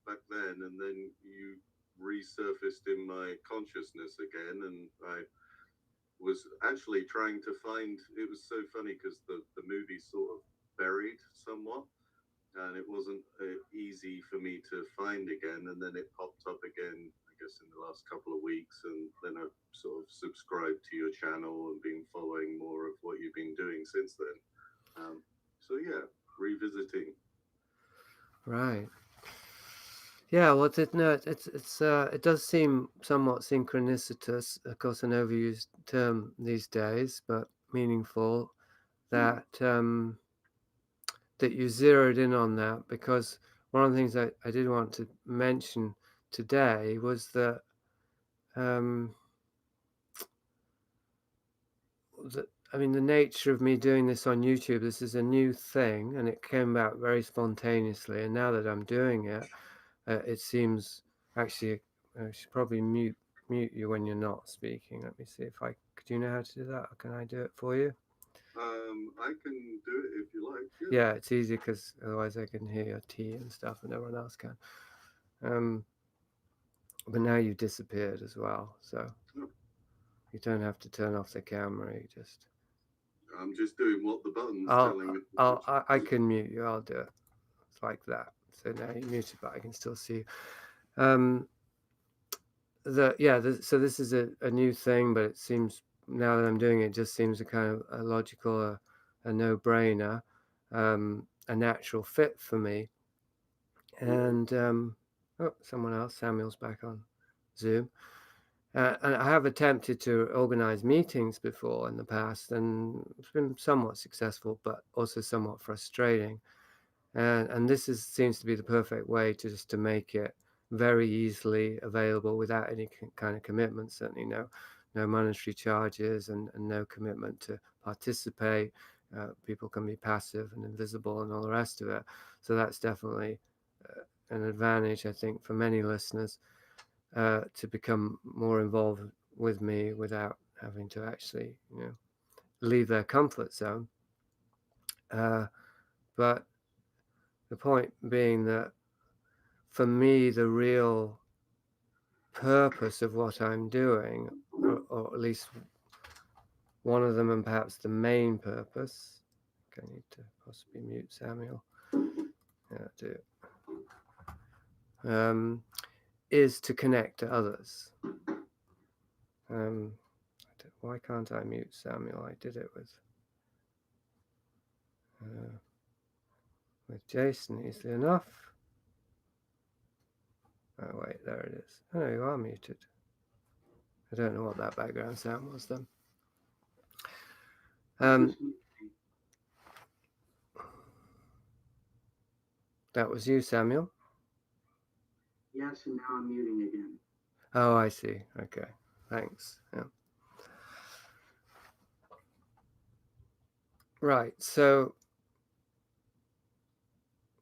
back then, and then you resurfaced in my consciousness again, and I was actually trying to find. It was so funny because the movie sort of buried somewhat, and it wasn't easy for me to find again. And then it popped up again, I guess, in the last couple of weeks. And then I've sort of subscribed to your channel and been following more of what you've been doing since then. So yeah, revisiting. Right. Yeah, well, it does seem somewhat synchronicitous, of course, an overused term these days, but meaningful that that you zeroed in on that, because one of the things I did want to mention today was that um, the nature of me doing this on YouTube. This is a new thing, and it came about very spontaneously. And now that I'm doing it, it seems actually I should probably mute you when you're not speaking. Let me see if I. Do you know how to do that? Or can I do it for you? I can do it if you like. Yeah, it's easy because otherwise I can hear your tea and stuff, and everyone else can. But now you've disappeared as well, so you don't have to turn off the camera. You just. I'm just doing what the button's telling me. I can mute you. I'll do it. It's like that. So now you're muted, but I can still see you. So this is a new thing, but it seems now that I'm doing it, just seems a kind of a logical, a no-brainer, a natural fit for me. And someone else, Samuel's back on Zoom. And I have attempted to organize meetings before in the past, and it's been somewhat successful, but also somewhat frustrating. And this seems to be the perfect way to make it very easily available without any kind of commitment. Certainly no monetary charges, and no commitment to participate. People can be passive and invisible and all the rest of it. So that's definitely an advantage, I think, for many listeners to become more involved with me without having to actually leave their comfort zone. But the point being that for me, the real purpose of what I'm doing, or at least one of them, and perhaps the main purpose, I need to possibly mute Samuel, yeah, do is to connect to others. Why can't I mute Samuel? I did it with Jason easily enough. Oh wait, there it is. Oh, you are muted. I don't know what that background sound was then. That was you, Samuel? Yes, and now I'm muting again. Oh, I see. Okay, thanks. Yeah. Right, so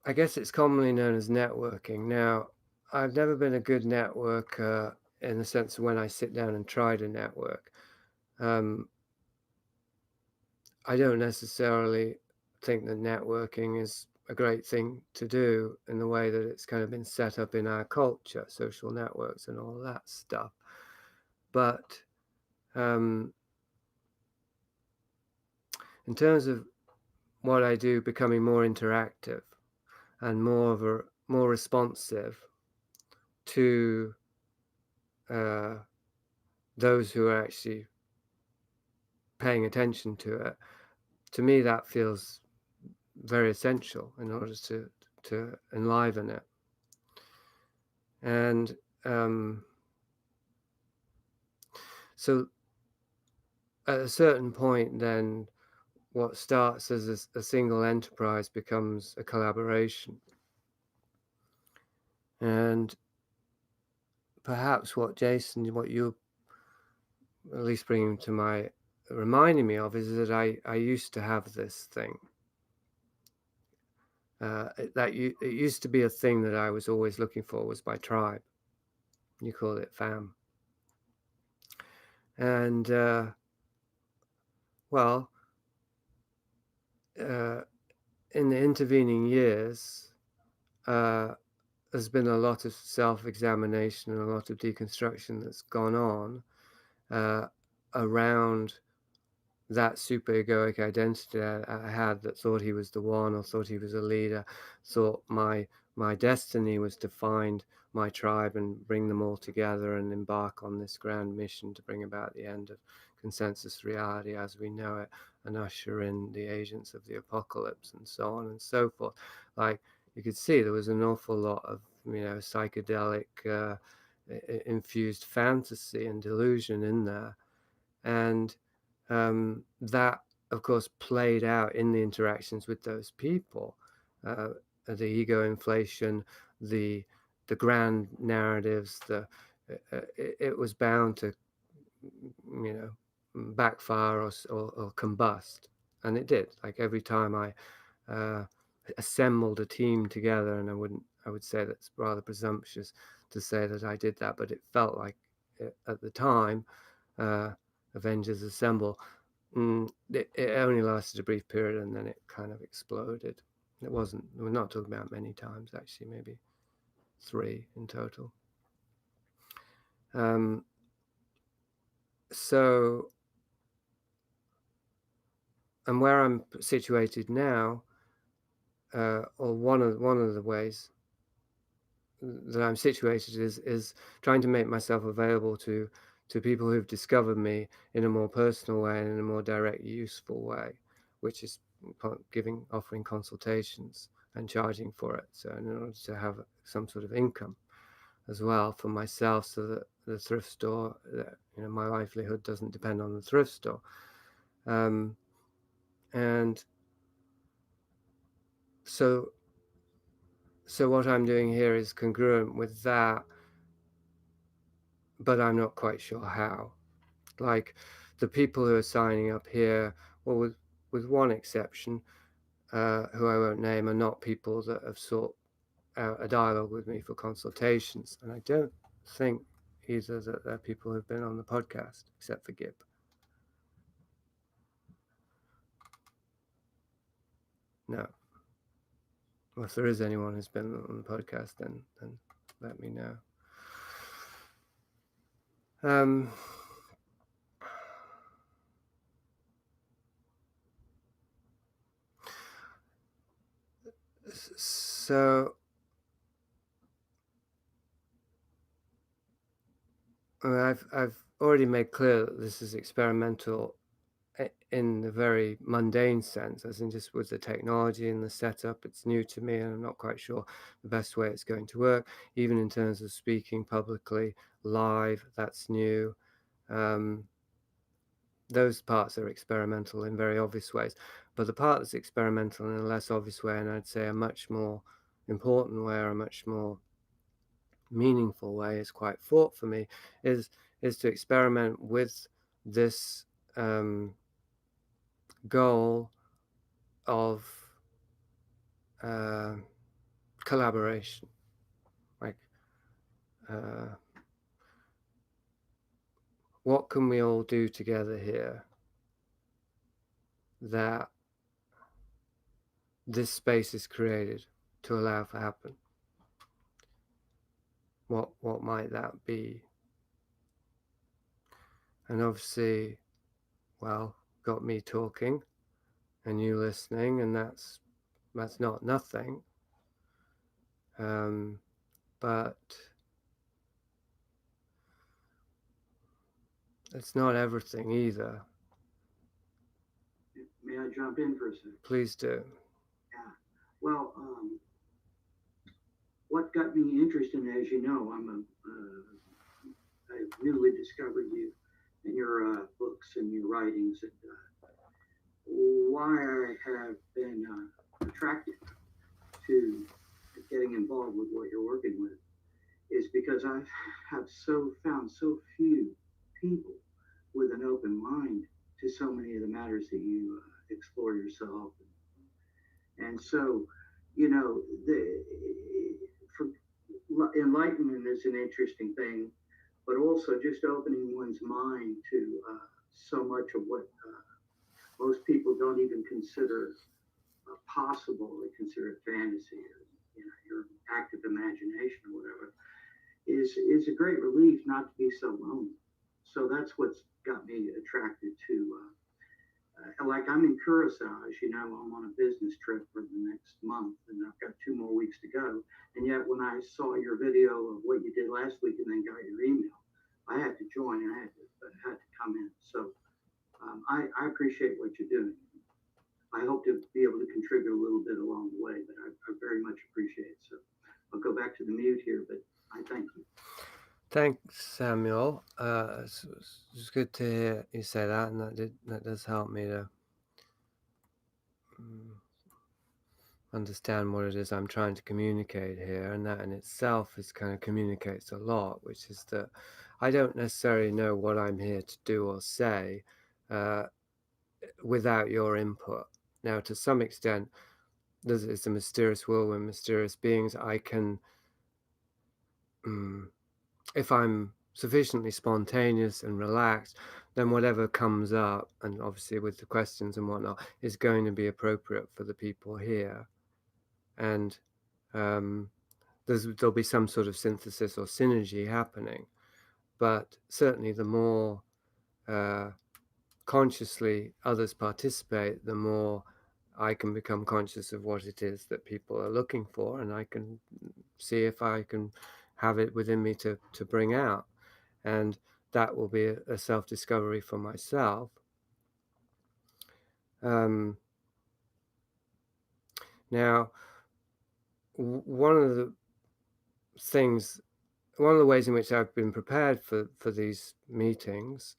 I guess it's commonly known as networking. Now, I've never been a good networker in the sense of when I sit down and try to network. I don't necessarily think that networking is a great thing to do in the way that it's kind of been set up in our culture, social networks and all that stuff. But in terms of what I do, becoming more interactive and more responsive to those who are actually paying attention to it, to me that feels very essential in order to enliven it. And so at a certain point then, what starts as a single enterprise becomes a collaboration. And perhaps what Jason, what you at least reminding me of, is that I used to have this thing. It used to be a thing that I was always looking for, was my tribe. You call it fam. And well, in the intervening years, there's been a lot of self-examination and a lot of deconstruction that's gone on around that super-egoic identity I had, that thought he was the one, or thought he was a leader, thought my destiny was to find my tribe and bring them all together and embark on this grand mission to bring about the end of consensus reality as we know it, and usher in the agents of the apocalypse, and so on and so forth. Like, you could see there was an awful lot of, psychedelic infused fantasy and delusion in there. And that, of course, played out in the interactions with those people. The ego inflation, the grand narratives, it was bound to, backfire or combust, and it did. Like, every time I assembled a team together, and I would say that's rather presumptuous to say that I did that, but it felt like it, at the time. Avengers Assemble, it only lasted a brief period, and then it kind of exploded. We're not talking about many times, actually, maybe 3 in total. So, and where I'm situated now, or one of the ways that I'm situated is trying to make myself available to people who've discovered me in a more personal way and in a more direct, useful way, which is offering consultations and charging for it. So in order to have some sort of income as well for myself, so that the thrift store, my livelihood doesn't depend on the thrift store. And so what I'm doing here is congruent with that, but I'm not quite sure how. Like, the people who are signing up here, well, with one exception, who I won't name, are not people that have sought out a dialogue with me for consultations. And I don't think either that they're people who've been on the podcast, except for Gib. No. Well, if there is anyone who's been on the podcast, then let me know. So I've already made clear that this is experimental in the very mundane sense, as in just with the technology and the setup. It's new to me, and I'm not quite sure the best way it's going to work. Even in terms of speaking publicly live, that's new. Those parts are experimental in very obvious ways, but the part that's experimental in a less obvious way, and I'd say a much more important way, or a much more meaningful way, is quite fraught for me, is to experiment with this goal of collaboration. Like, what can we all do together here that this space is created to allow for happen? What might that be? And obviously, well, got me talking and you listening, and that's not nothing. But it's not everything either. May I jump in for a second? Please do. Yeah. Well, what got me interested, as you know, I've newly discovered you and your books and your writings. And why I have been attracted to getting involved with what you're working with is because I have found so few people with an open mind to so many of the matters that you explore yourself. And so, you know, for, enlightenment is an interesting thing, but also just opening one's mind to so much of what most people don't even consider possible. They consider it fantasy or your active imagination or whatever. Is a great relief not to be so lonely. So that's what's got me attracted to. Like I'm in Curacao, as you know, I'm on a business trip for the next month, and I've got 2 more weeks to go. And yet, when I saw your video of what you did last week, and then got your email, I had to join. I had to come in. So I appreciate what you're doing. I hope to be able to contribute a little bit along the way, but I very much appreciate it. So I'll go back to the mute here, but I thank you. Thanks, Samuel. It's good to hear you say that, and that does help me to understand what it is I'm trying to communicate here, and that in itself is kind of communicates a lot, which is that I don't necessarily know what I'm here to do or say without your input. Now, to some extent, it's a mysterious world with mysterious beings. I can, if I'm sufficiently spontaneous and relaxed, then whatever comes up, and obviously with the questions and whatnot, is going to be appropriate for the people here. And there'll be some sort of synthesis or synergy happening. But certainly the more consciously others participate, the more I can become conscious of what it is that people are looking for, and I can see if I can have it within me to bring out. And that will be a self-discovery for myself. Now, one of the ways in which I've been prepared for these meetings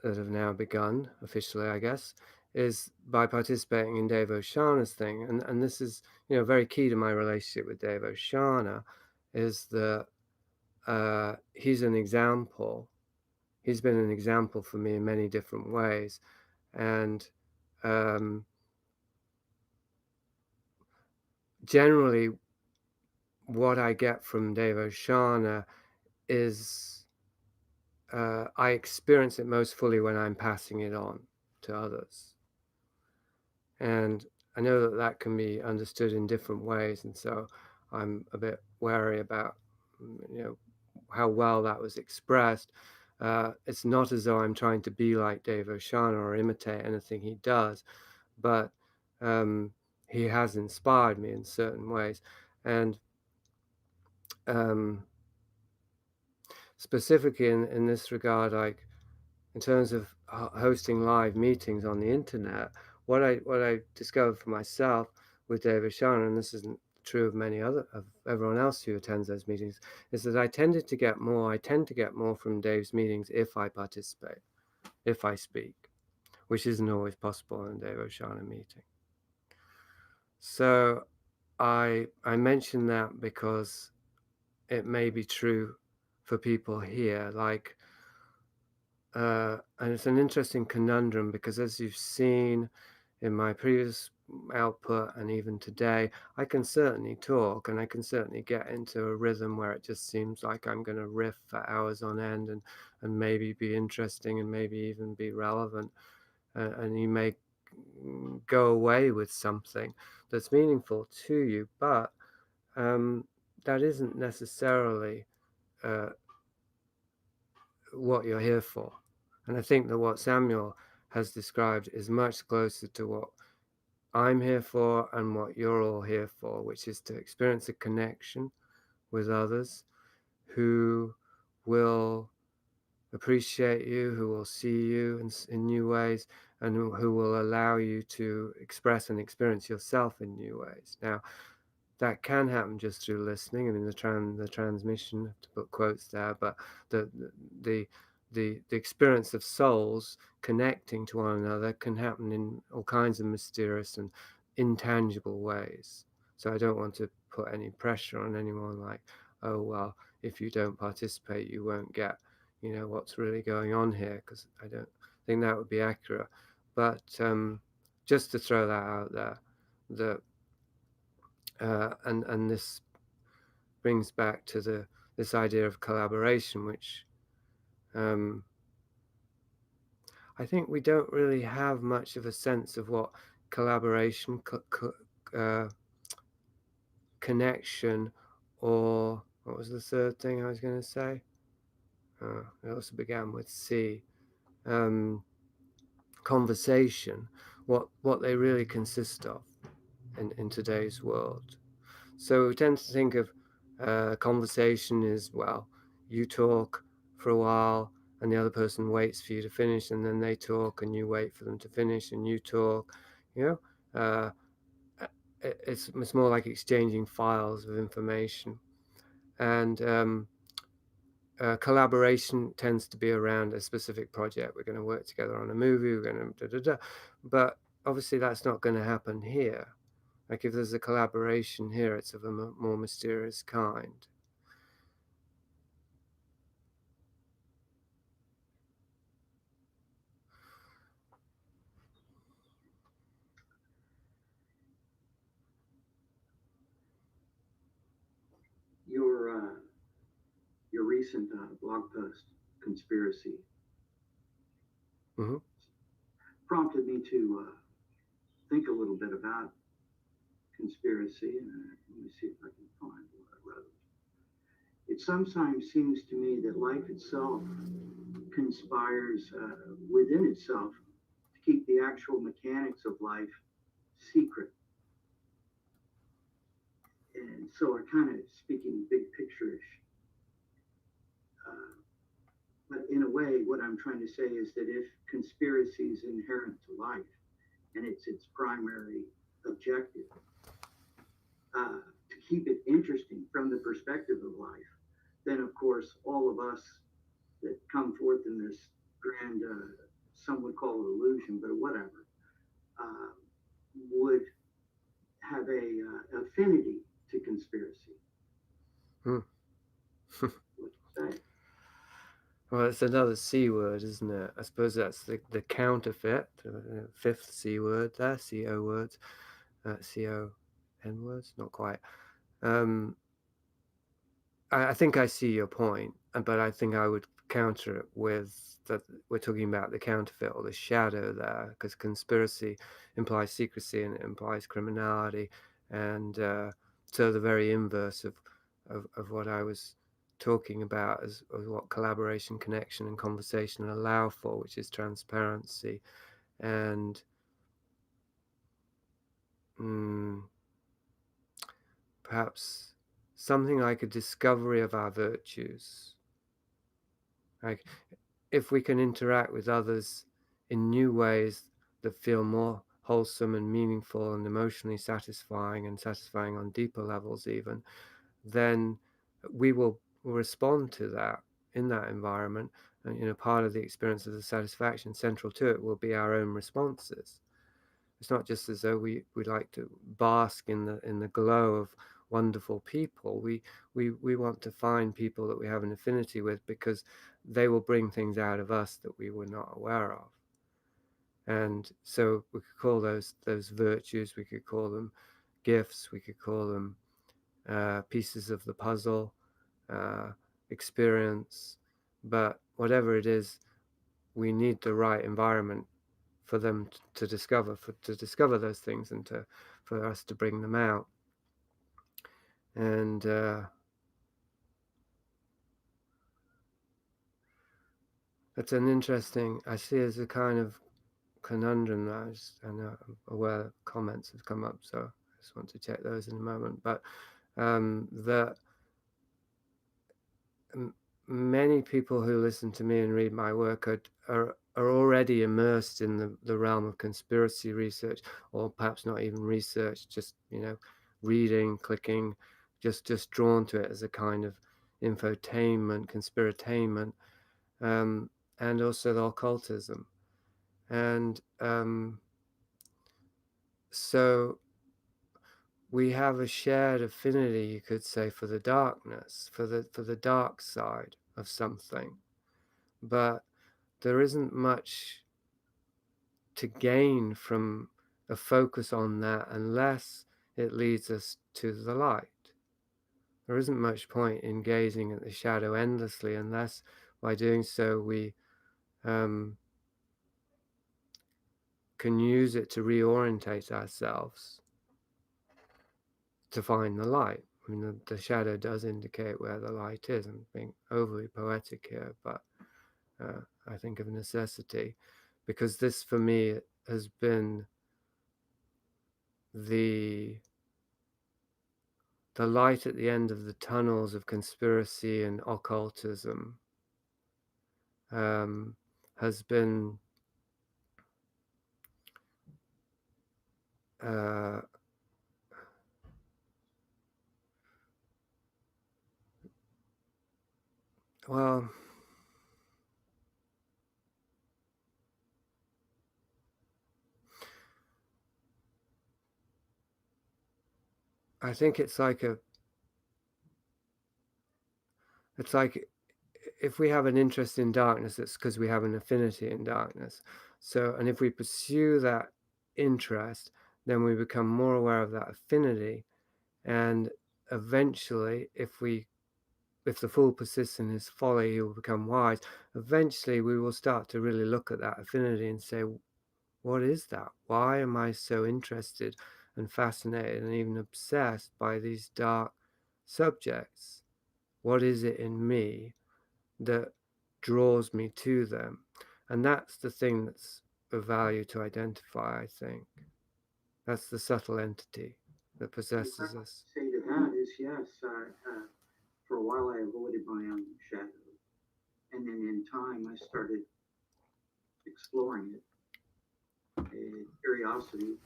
that have now begun officially, I guess, is by participating in Dave Oshana's thing. And this is, very key to my relationship with Dave Oshana, is that he's an example. He's been an example for me in many different ways. And generally, what I get from Dave Oshana is I experience it most fully when I'm passing it on to others. And I know that that can be understood in different ways, and so I'm a bit wary about, how well that was expressed. It's not as though I'm trying to be like Dave Oshana or imitate anything he does, but he has inspired me in certain ways. And specifically in this regard, like in terms of hosting live meetings on the internet, what I discovered for myself with David Shannon, and this isn't true of of everyone else who attends those meetings, is that I tend to get more from Dave's meetings if I participate, if I speak, which isn't always possible in a Dave Oshana meeting. So I mention that because it may be true for people here, like, and it's an interesting conundrum because, as you've seen in my previous output and even today, I can certainly talk and I can certainly get into a rhythm where it just seems like I'm going to riff for hours on end and maybe be interesting and maybe even be relevant. And you may go away with something that's meaningful to you, but that isn't necessarily what you're here for. And I think that what Samuel has described is much closer to what I'm here for and what you're all here for, which is to experience a connection with others who will appreciate you, who will see you in new ways, and who will allow you to express and experience yourself in new ways. Now, that can happen just through listening. I mean, the transmission, to put quotes there, but the the experience of souls connecting to one another can happen in all kinds of mysterious and intangible ways. So I don't want to put any pressure on anyone like, oh, well, if you don't participate, you won't get, what's really going on here, because I don't think that would be accurate. But just to throw that out there, and this brings back to this idea of collaboration, which I think we don't really have much of a sense of what collaboration, connection, or what was the third thing I was going to say? It also began with C. Conversation, what they really consist of in today's world. So we tend to think of conversation as, well, you talk for a while and the other person waits for you to finish, and then they talk and you wait for them to finish and you talk. It's more like exchanging files of information. And collaboration tends to be around a specific project. We're going to work together on a movie, we're going to but obviously that's not going to happen here. Like, if there's a collaboration here, it's of a more mysterious kind. Your recent blog post, Conspiracy, Mm-hmm. prompted me to think a little bit about conspiracy, and let me see if I can find what I wrote. It sometimes seems to me that life itself conspires within itself to keep the actual mechanics of life secret. And so I kind of, speaking big picture-ish, but in a way, what I'm trying to say is that if conspiracy is inherent to life and it's its primary objective, to keep it interesting from the perspective of life, then of course all of us that come forth in this grand, some would call it illusion, but whatever, would have a affinity to conspiracy. Hmm. What you say? Well, it's another C word, isn't it? I suppose that's the counterfeit, fifth C word there, CO words, CON words, not quite. I think I see your point, but I think I would counter it with that we're talking about the counterfeit or the shadow there, because conspiracy implies secrecy and it implies criminality, and so the very inverse of what I was talking about as what collaboration, connection, and conversation allow for, which is transparency and perhaps something like a discovery of our virtues. Like, if we can interact with others in new ways that feel more wholesome and meaningful and emotionally satisfying, and satisfying on deeper levels even, then we will respond to that in that environment. And part of the experience of the satisfaction central to it will be our own responses. It's not just as though we like to bask in the glow of wonderful people. We want to find people that we have an affinity with, because they will bring things out of us that we were not aware of. And so we could call those virtues, we could call them gifts, we could call them pieces of the puzzle, experience. But whatever it is, we need the right environment for them to discover those things, and for us to bring them out. And it's an interesting, I see as a kind of conundrum that I know I'm aware comments have come up, so I just want to check those in a moment. But that many people who listen to me and read my work are already immersed in the realm of conspiracy research, or perhaps not even research, just reading, clicking, just drawn to it as a kind of infotainment, conspiratainment. and also the occultism. And so we have a shared affinity, you could say, for the darkness, for the dark side of something. But there isn't much to gain from a focus on that unless it leads us to the light. There isn't much point in gazing at the shadow endlessly unless by doing so we can use it to reorientate ourselves to find the light. I mean, the shadow does indicate where the light is. I'm being overly poetic here, but I think of necessity, because this for me has been the light at the end of the tunnels of conspiracy and occultism. Has been well, I think it's like if we have an interest in darkness, it's because we have an affinity in darkness. So, and if we pursue that interest, then we become more aware of that affinity, and eventually, if the fool persists in his folly, he will become wise. Eventually, we will start to really look at that affinity and say, what is that? Why am I so interested and fascinated and even obsessed by these dark subjects? What is it in me that draws me to them? And that's the thing that's of value to identify, I think. That's the subtle entity that possesses us. Say to that is yes. For a while, I avoided my own shadow, and then in time, I started exploring it, curiosity,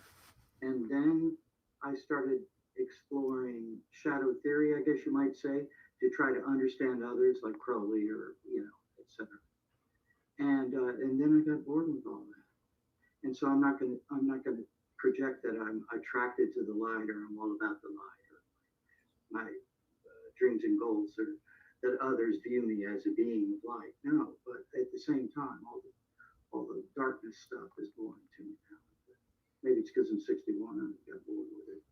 and then I started exploring shadow theory, I guess you might say, to try to understand others like Crowley or etc. And then I got bored with all that, and so I'm not gonna project that I'm attracted to the light or I'm all about the light or my dreams and goals or that others view me as a being of light. No, but at the same time, all the darkness stuff is boring to me now. Maybe it's because I'm 61 and I got bored with it,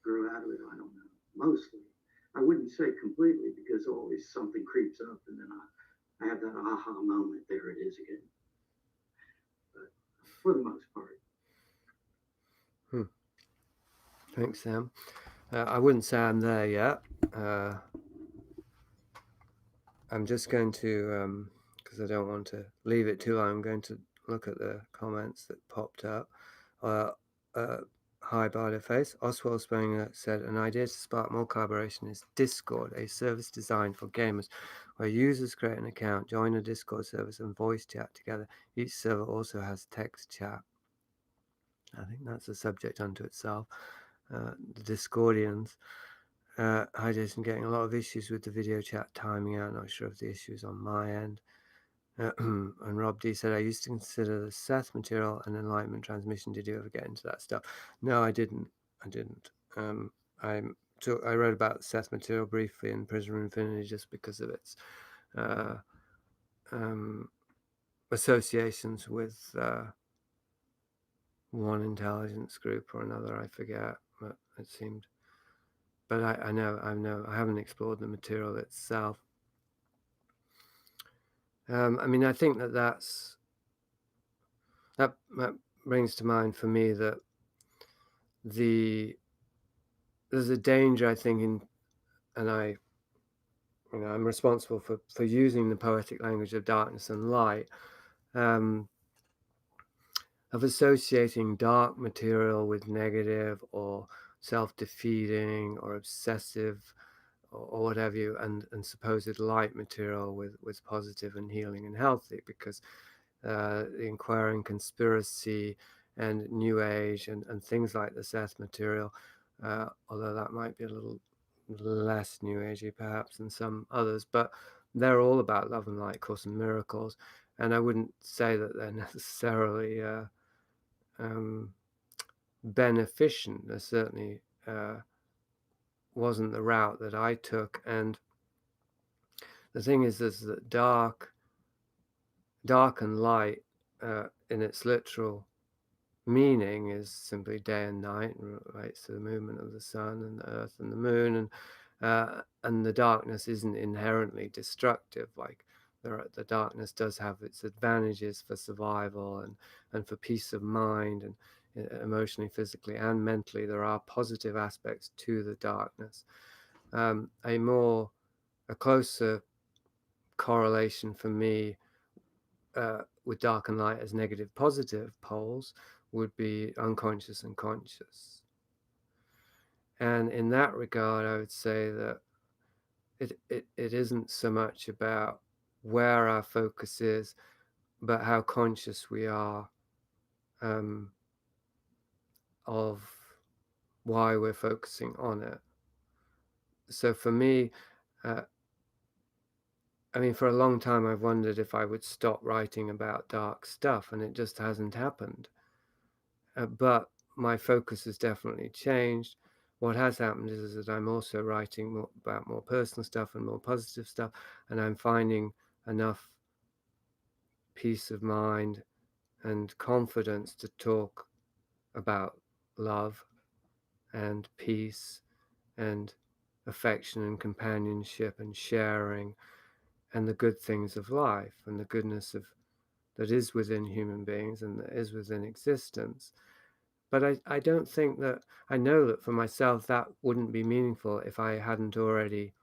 grew out of it. I don't know. Mostly, I wouldn't say completely because always something creeps up and then I have that aha moment. There it is again. But for the most part. Thanks, Sam. I wouldn't say I'm there yet. I'm just going to, because I don't want to leave it too long, I'm going to look at the comments that popped up. Hi, Barterface. Oswald Springer said, an idea to spark more collaboration is Discord, a service designed for gamers, where users create an account, join a Discord service, and voice chat together. Each server also has text chat. I think that's a subject unto itself. The Discordians. Hi, Jason. Getting a lot of issues with the video chat timing out. Not sure if the issue is on my end. And Rob D said, I used to consider the Seth material and enlightenment transmission. Did you ever get into that stuff? No, I didn't. I read about Seth material briefly in Prisoner of Infinity just because of its associations with one intelligence group or another. I forget, but it seemed. But I haven't explored the material itself. I mean, I think that brings to mind for me that there's a danger, I think, and I'm responsible for using the poetic language of darkness and light, of associating dark material with negative or self-defeating or obsessive or what have you, and supposed light material with positive and healing and healthy, because the inquiring conspiracy and New Age and things like the Seth material, although that might be a little less New Agey perhaps than some others, but they're all about love and light, Course in Miracles, and I wouldn't say that they're necessarily beneficent. There certainly wasn't the route that I took. And the thing is that dark and light, in its literal meaning, is simply day and night, and relates to the movement of the sun and the earth and the moon, and the darkness isn't inherently destructive. Like the darkness does have its advantages for survival and for peace of mind, and emotionally, physically, and mentally. There are positive aspects to the darkness. A closer correlation for me with dark and light as negative positive poles would be unconscious and conscious. And in that regard, I would say that it isn't so much about where our focus is, but how conscious we are of why we're focusing on it. So for me, I mean, for a long time, I've wondered if I would stop writing about dark stuff, and it just hasn't happened. But my focus has definitely changed. What has happened is that I'm also writing about more personal stuff and more positive stuff, and I'm finding enough peace of mind and confidence to talk about love and peace and affection and companionship and sharing and the good things of life and the goodness that is within human beings and that is within existence. But I don't think that, I know that for myself that wouldn't be meaningful if I hadn't already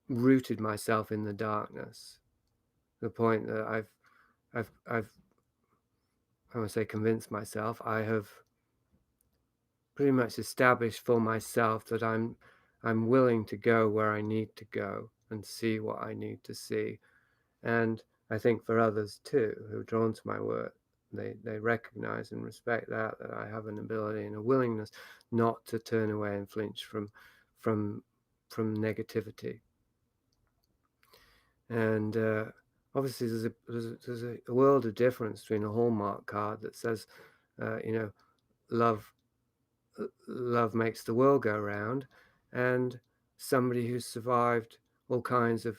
rooted myself in the darkness. The point that I've I want to say convinced myself, I have pretty much established for myself that I'm willing to go where I need to go and see what I need to see. And I think for others too, who are drawn to my work, they recognize and respect that I have an ability and a willingness not to turn away and flinch from negativity. And obviously there's a world of difference between a Hallmark card that says, love makes the world go round, and somebody who's survived all kinds of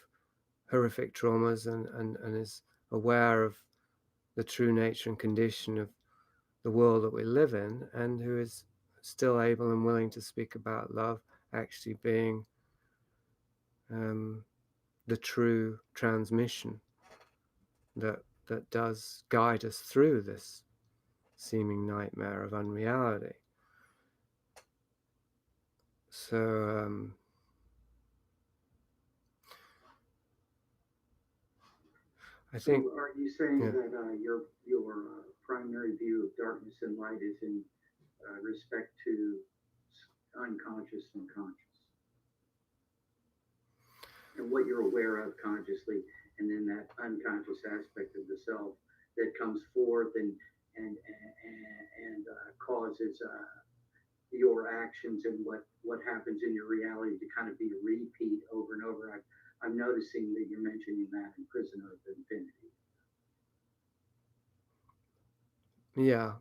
horrific traumas and is aware of the true nature and condition of the world that we live in, and who is still able and willing to speak about love actually being the true transmission that does guide us through this seeming nightmare of unreality. So I think. So are you saying that your primary view of darkness and light is in respect to unconscious and conscious, and what you're aware of consciously, and then that unconscious aspect of the self that comes forth and causes your actions and what happens in your reality to kind of be a repeat over and over. I'm noticing that you're mentioning that in Prisoner of Infinity. Yeah.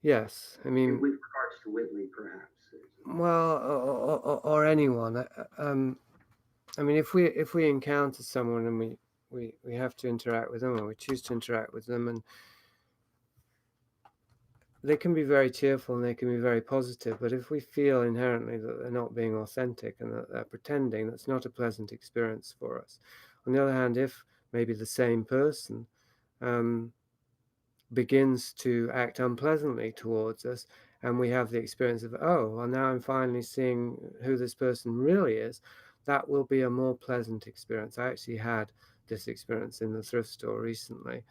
Yes, I mean, with regards to Whitley, perhaps. Well, or anyone. I mean, if we encounter someone and we have to interact with them, or we choose to interact with them, and they can be very cheerful and they can be very positive, but if we feel inherently that they're not being authentic and that they're pretending, that's not a pleasant experience for us. On the other hand, if maybe the same person begins to act unpleasantly towards us, and we have the experience of, oh, well, now I'm finally seeing who this person really is, that will be a more pleasant experience. I actually had this experience in the thrift store recently.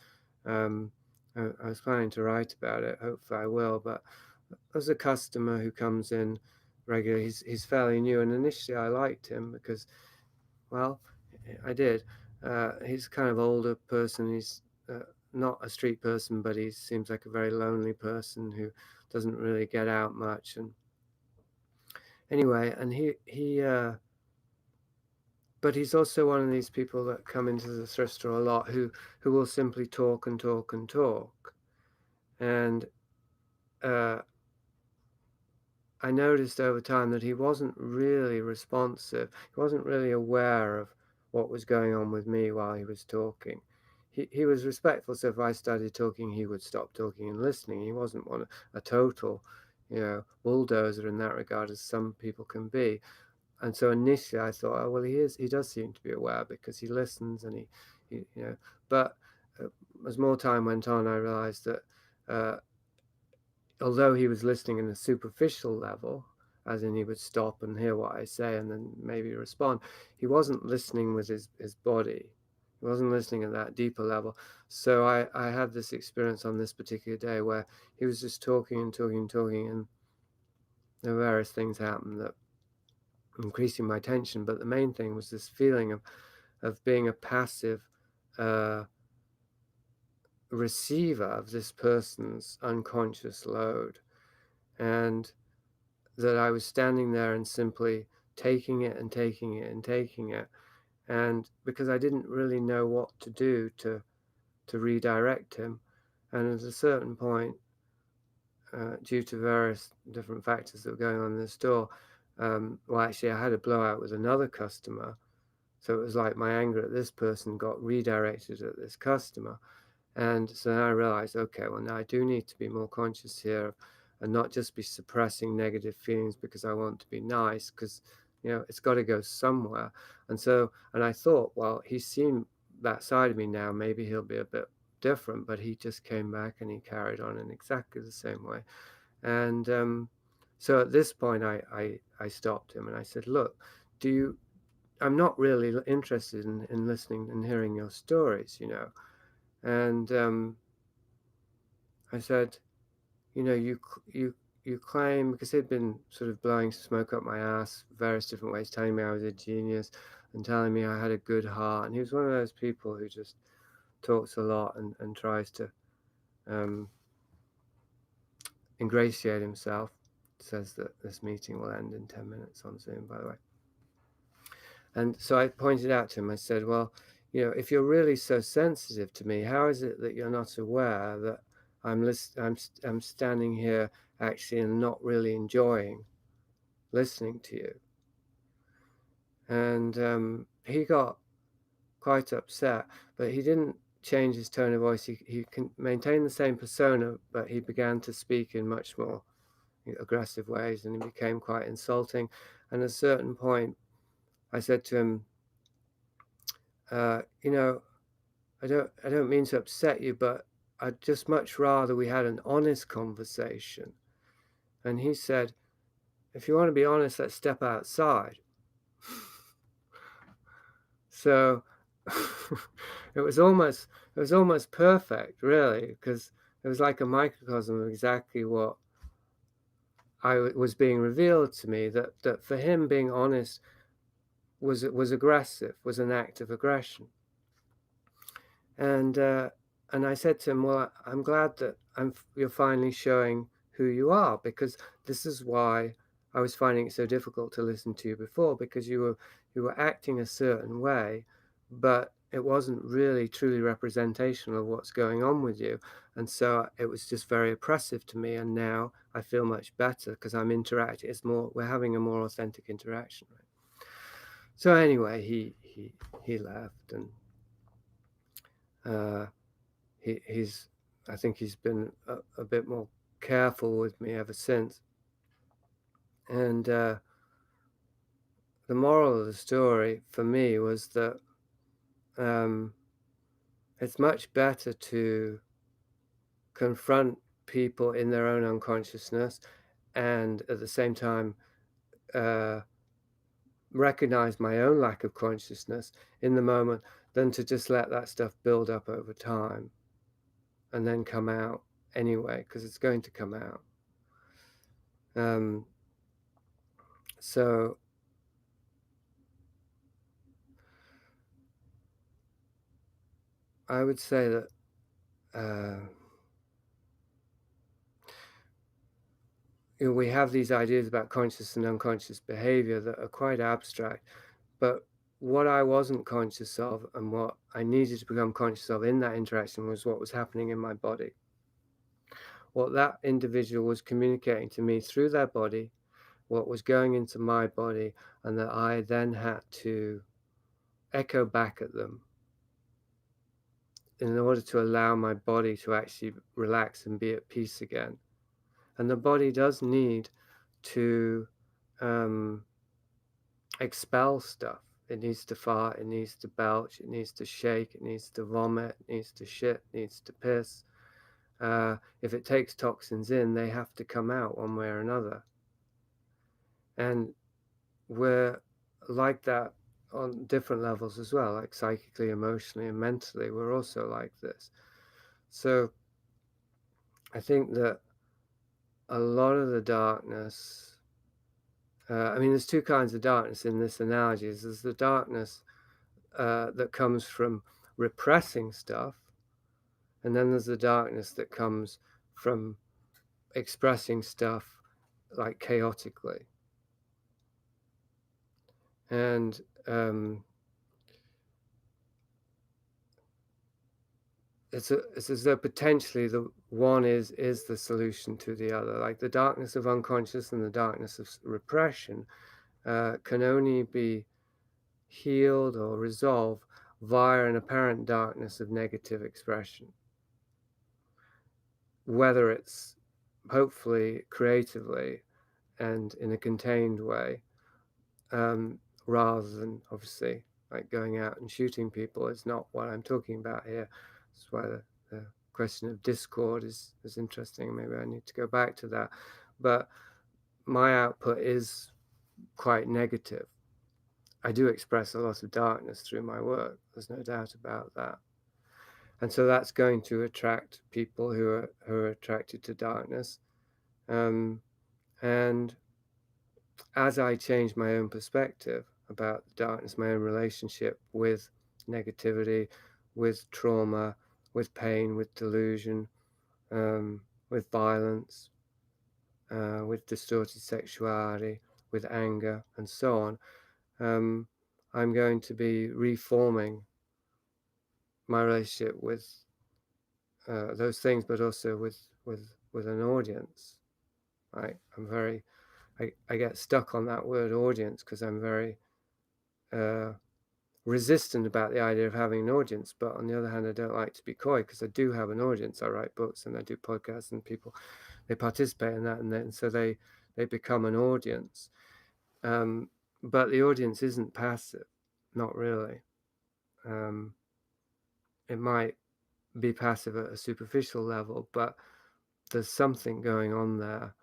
I was planning to write about it, hopefully I will, but there's a customer who comes in regularly. He's fairly new, and initially I liked him because, well, I did. He's kind of older person. He's not a street person, but he seems like a very lonely person who doesn't really get out much. anyway, and but he's also one of these people that come into the thrift store a lot who will simply talk and talk and talk. And I noticed over time that he wasn't really responsive. He wasn't really aware of what was going on with me while he was talking. He was respectful, so if I started talking, he would stop talking and listening. He wasn't a total, bulldozer in that regard, as some people can be. And so initially I thought, oh, well, he does seem to be aware because he listens and he but as more time went on, I realized that although he was listening in a superficial level, as in he would stop and hear what I say and then maybe respond, he wasn't listening with his body. He wasn't listening at that deeper level. So I had this experience on this particular day where he was just talking and talking and talking, and there were various things happened that increasing my tension, but the main thing was this feeling of being a passive receiver of this person's unconscious load, and that I was standing there and simply taking it and taking it and taking it, and because I didn't really know what to do to redirect him, and at a certain point, due to various different factors that were going on in the store, well, actually, I had a blowout with another customer. So it was like my anger at this person got redirected at this customer. And so then I realized, okay, well, now I do need to be more conscious here and not just be suppressing negative feelings because I want to be nice, because, it's got to go somewhere. And I thought, well, he's seen that side of me now. Maybe he'll be a bit different, but he just came back and he carried on in exactly the same way. And so at this point, I stopped him and I said, look, I'm not really interested in listening and hearing your stories, And I said, you claim, because he'd been sort of blowing smoke up my ass various different ways, telling me I was a genius and telling me I had a good heart. And he was one of those people who just talks a lot and tries to ingratiate himself. Says that this meeting will end in 10 minutes on Zoom, by the way. And so I pointed out to him, I said, well, if you're really so sensitive to me, how is it that you're not aware that I'm standing here actually and not really enjoying listening to you? And he got quite upset, but he didn't change his tone of voice. He can maintain the same persona, but he began to speak in much more aggressive ways, and he became quite insulting. And at a certain point, I said to him, I don't mean to upset you, but I'd just much rather we had an honest conversation. And he said, if you want to be honest, let's step outside. So it was almost perfect, really, because it was like a microcosm of exactly what was being revealed to me, that for him being honest was aggressive, was an act of aggression. And I said to him, well, I'm glad that you're finally showing who you are, because this is why I was finding it so difficult to listen to you before, because you were acting a certain way, but it wasn't really truly representational of what's going on with you. And so it was just very oppressive to me. And now I feel much better because I'm interacting. We're having a more authentic interaction. Right? So anyway, he left, and I think he's been a bit more careful with me ever since. And the moral of the story for me was that it's much better to confront people in their own unconsciousness and at the same time recognize my own lack of consciousness in the moment than to just let that stuff build up over time and then come out anyway, because it's going to come out. So I would say that we have these ideas about conscious and unconscious behavior that are quite abstract, but what I wasn't conscious of and what I needed to become conscious of in that interaction was what was happening in my body. What that individual was communicating to me through their body, what was going into my body, and that I then had to echo back at them in order to allow my body to actually relax and be at peace again. And the body does need to expel stuff. It needs to fart, it needs to belch, it needs to shake, it needs to vomit, it needs to shit, it needs to piss. If it takes toxins in, they have to come out one way or another. And we're like that on different levels as well, like psychically, emotionally, and mentally. We're also like this. So I think that a lot of the darkness, I mean, there's two kinds of darkness in this analogy. There's the darkness that comes from repressing stuff, and then there's the darkness that comes from expressing stuff like chaotically. And it's as though potentially the one is the solution to the other. Like the darkness of unconscious and the darkness of repression can only be healed or resolved via an apparent darkness of negative expression, whether it's hopefully creatively and in a contained way, rather than obviously like going out and shooting people. Is not what I'm talking about here. That's why the question of discord is interesting. Maybe I need to go back to that. But my output is quite negative. I do express a lot of darkness through my work. There's no doubt about that. And so that's going to attract people who are attracted to darkness. And as I change my own perspective about the darkness, my own relationship with negativity, with trauma, with pain, with delusion, with violence, with distorted sexuality, with anger, and so on, I'm going to be reforming my relationship with those things, but also with an audience. Right? I get stuck on that word audience because I'm very resistant about the idea of having an audience. But on the other hand, I don't like to be coy because I do have an audience. I write books and I do podcasts, and people, they participate in that, and then so they become an audience. But the audience isn't passive, not really. It might be passive at a superficial level, but there's something going on there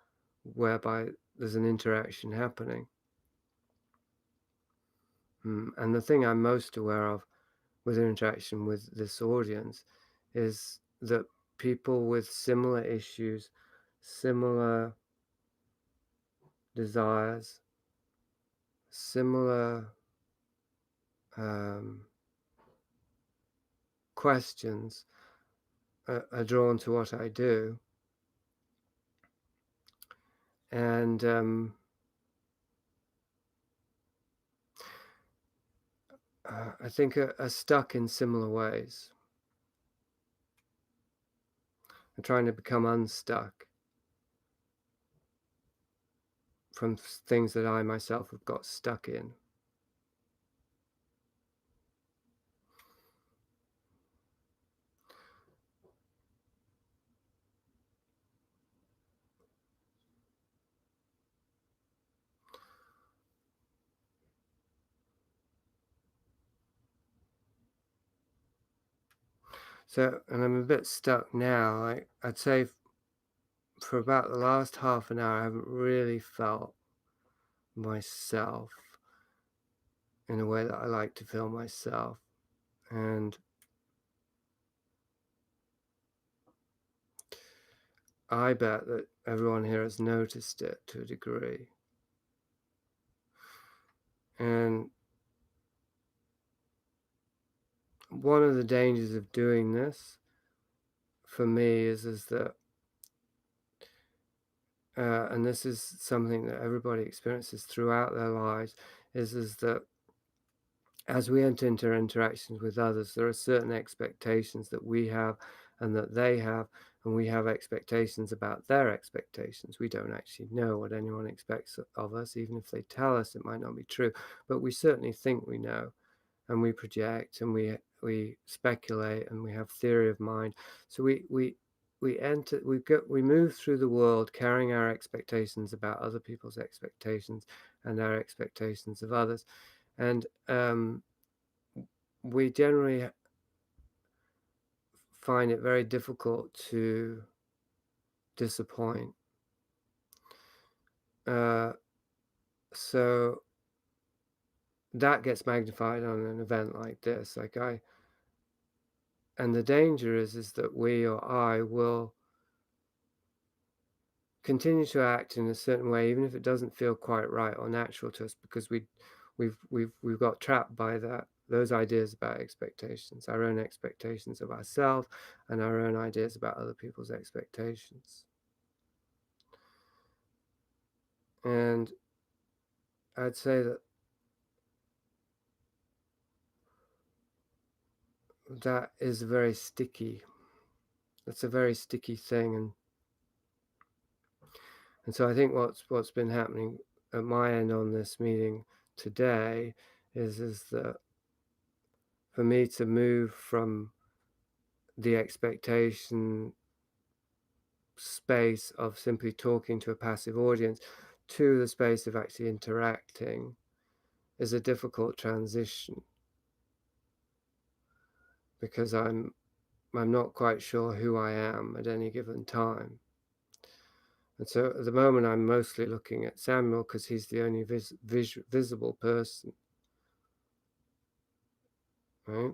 whereby there's an interaction happening. And the thing I'm most aware of with interaction with this audience is that people with similar issues, similar desires, similar questions are drawn to what I do. And I think are stuck in similar ways. I'm trying to become unstuck from things that I myself have got stuck in. So, and I'm a bit stuck now. I'd say for about the last half an hour, I haven't really felt myself in a way that I like to feel myself. And I bet that everyone here has noticed it to a degree. And one of the dangers of doing this for me is that and this is something that everybody experiences throughout their lives, is that as we enter into interactions with others, there are certain expectations that we have and that they have, and we have expectations about their expectations. We don't actually know what anyone expects of us. Even if they tell us, it might not be true, but we certainly think we know, and we project, and we speculate, and we have theory of mind. So we move through the world carrying our expectations about other people's expectations and our expectations of others, and we generally find it very difficult to disappoint. So that gets magnified on an event like this. And the danger is that we or I will continue to act in a certain way, even if it doesn't feel quite right or natural to us, because we've got trapped by those ideas about expectations, our own expectations of ourselves, and our own ideas about other people's expectations. And I'd say that is very sticky. It's a very sticky thing, and so I think what's been happening at my end on this meeting today is that for me to move from the expectation space of simply talking to a passive audience to the space of actually interacting is a difficult transition, because I'm not quite sure who I am at any given time. And so at the moment I'm mostly looking at Samuel, because he's the only visible person, right?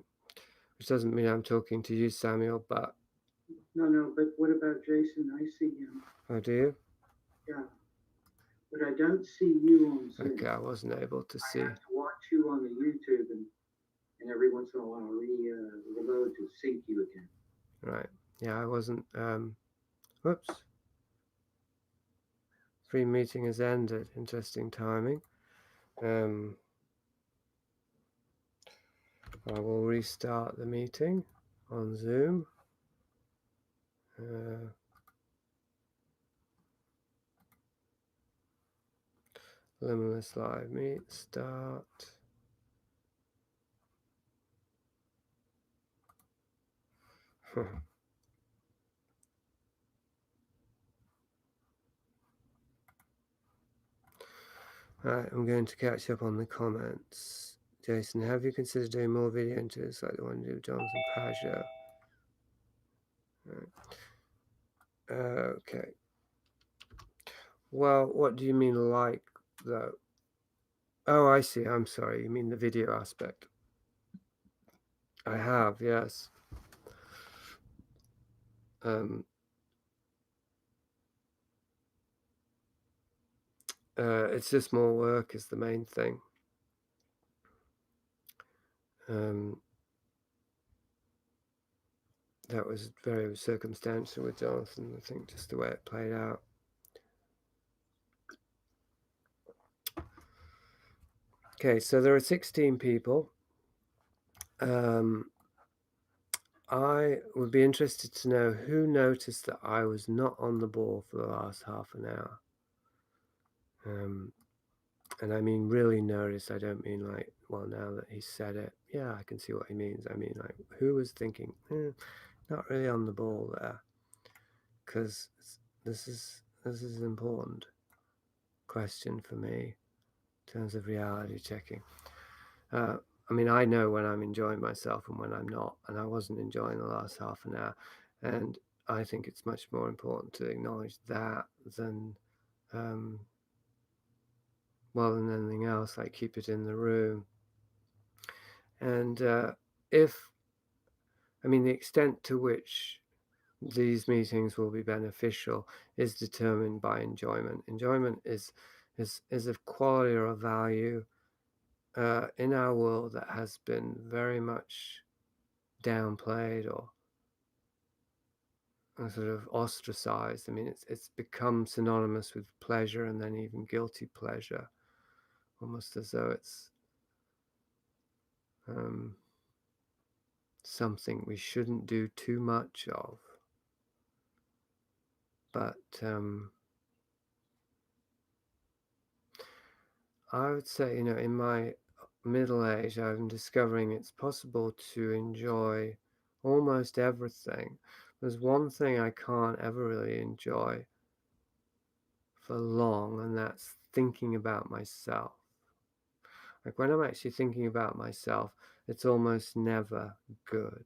Which doesn't mean I'm talking to you, Samuel, but... No, but what about Jason? I see him. Oh, do you? Yeah. But I don't see you on Zoom. Okay, I wasn't able to see. I have to watch you on the YouTube, and every once in a while reload to sync you again. Right. Yeah, I wasn't... Whoops. Free meeting has ended. Interesting timing. I will restart the meeting on Zoom. Liminalist live meet start. Right, I'm going to catch up on the comments. Jason, have you considered doing more video interviews like the one you do with Jonathan Pajot? Right. Okay. Well, what do you mean like, though? Oh, I see. I'm sorry. You mean the video aspect. I have, yes. It's just more work is the main thing. That was very circumstantial with Jonathan, I think, just the way it played out. Okay, so there are 16 people. I would be interested to know who noticed that I was not on the ball for the last half an hour. And I mean really noticed. I don't mean like, well, now that he said it, yeah, I can see what he means. I mean like, who was thinking, not really on the ball there? Because this is an important question for me in terms of reality checking. I mean, I know when I'm enjoying myself and when I'm not, and I wasn't enjoying the last half an hour, and I think it's much more important to acknowledge that than than anything else, like keep it in the room. And the extent to which these meetings will be beneficial is determined by enjoyment. Enjoyment is a quality or a value in our world that has been very much downplayed or sort of ostracized. I mean, it's become synonymous with pleasure, and then even guilty pleasure, almost as though it's something we shouldn't do too much of. But I would say, in my middle age, I'm discovering it's possible to enjoy almost everything. There's one thing I can't ever really enjoy for long, and that's thinking about myself. Like when I'm actually thinking about myself, it's almost never good.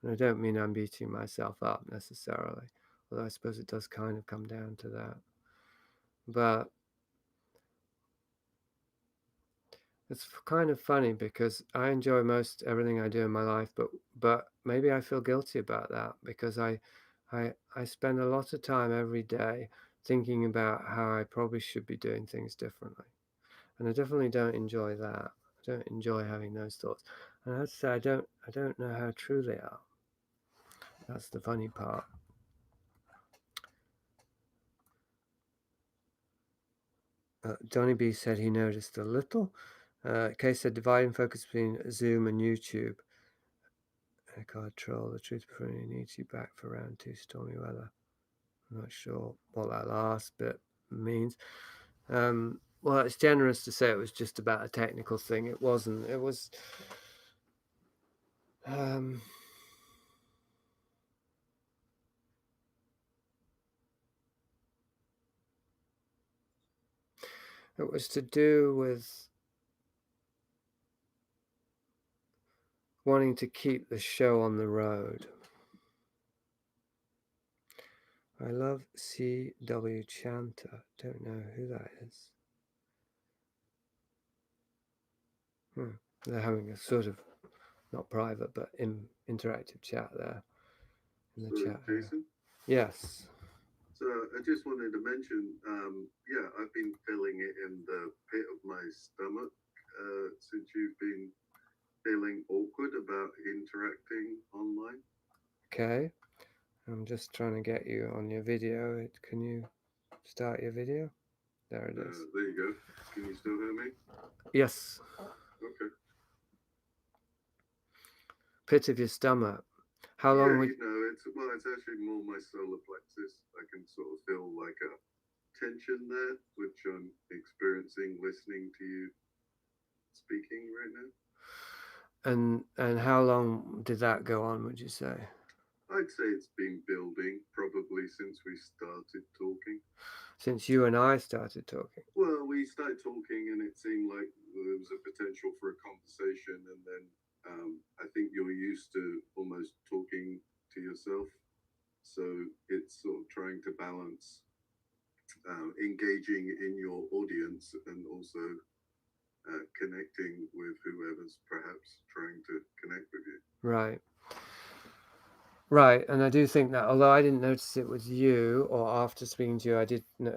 And I don't mean I'm beating myself up necessarily, although I suppose it does kind of come down to that. But it's kind of funny because I enjoy most everything I do in my life, but maybe I feel guilty about that because I spend a lot of time every day thinking about how I probably should be doing things differently. And I definitely don't enjoy that. I don't enjoy having those thoughts. And I have to say I don't know how true they are. That's the funny part. Johnny B said he noticed a little. Kay said dividing focus between Zoom and YouTube. Card troll, the truth preferably needs you back for round 2 stormy weather. I'm not sure what that last bit means. Well, it's generous to say it was just about a technical thing. It wasn't. It was it was to do with wanting to keep the show on the road. I love C.W. Chanter. Don't know who that is. They're having a sort of, not private, but interactive chat there in the chat. Jason? Yes. So I just wanted to mention, I've been feeling it in the pit of my stomach since you've been feeling awkward about interacting online. Okay. I'm just trying to get you on your video. Can you start your video? There it is. There you go. Can you still hear me? Yes. Okay. Pit of your stomach. How long would... it's actually more my solar plexus. I can sort of feel like a tension there, which I'm experiencing listening to you speaking right now. And how long did that go on, would you say? I'd say it's been building probably since we started talking. Since you and I started talking? Well, we started talking and it seemed like there was a potential for a conversation, and then I think you're used to almost talking to yourself. So it's sort of trying to balance engaging in your audience and also connecting with whoever's perhaps trying to connect with you. Right. Right, and I do think that although I didn't notice it with you, or after speaking to you,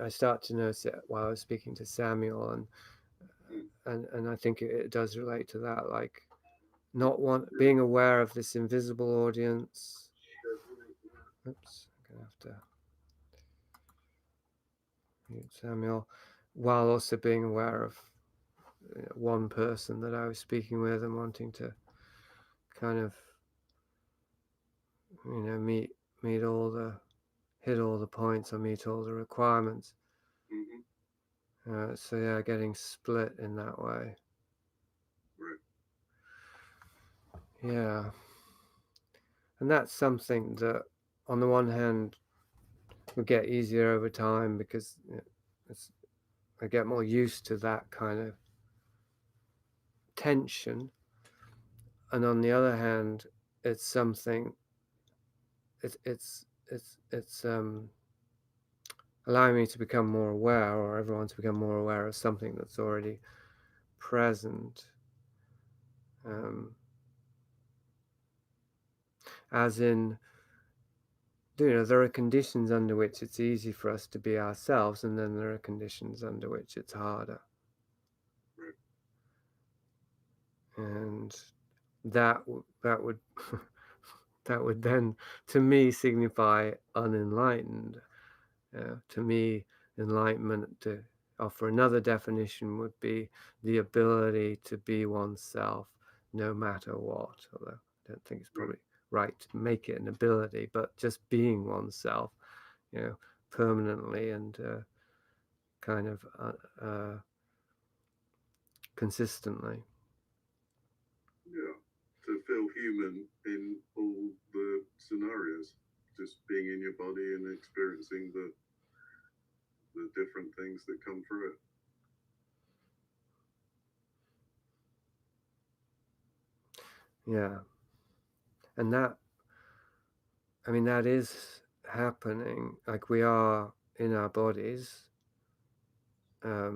I started to notice it while I was speaking to Samuel, and I think it does relate to that, like being aware of this invisible audience. Oops, I'm gonna have to mute Samuel, while also being aware of one person that I was speaking with and wanting to kind of hit all the points or meet all the requirements. So yeah, getting split in that way. Right. Yeah. And that's something that on the one hand will get easier over time because I get more used to that kind of tension. And on the other hand, it's something it's allowing me to become more aware, or everyone to become more aware of something that's already present. As in, there are conditions under which it's easy for us to be ourselves, and then there are conditions under which it's harder. Right. And that would that would then, to me, signify unenlightened. To me, enlightenment, to offer another definition, would be the ability to be oneself no matter what, although I don't think it's probably right to make it an ability, but just being oneself, permanently and kind of consistently. Yeah, to feel human in all the scenarios, just being in your body and experiencing the different things that come through it. Yeah. And that, I mean, that is happening. Like, we are in our bodies. I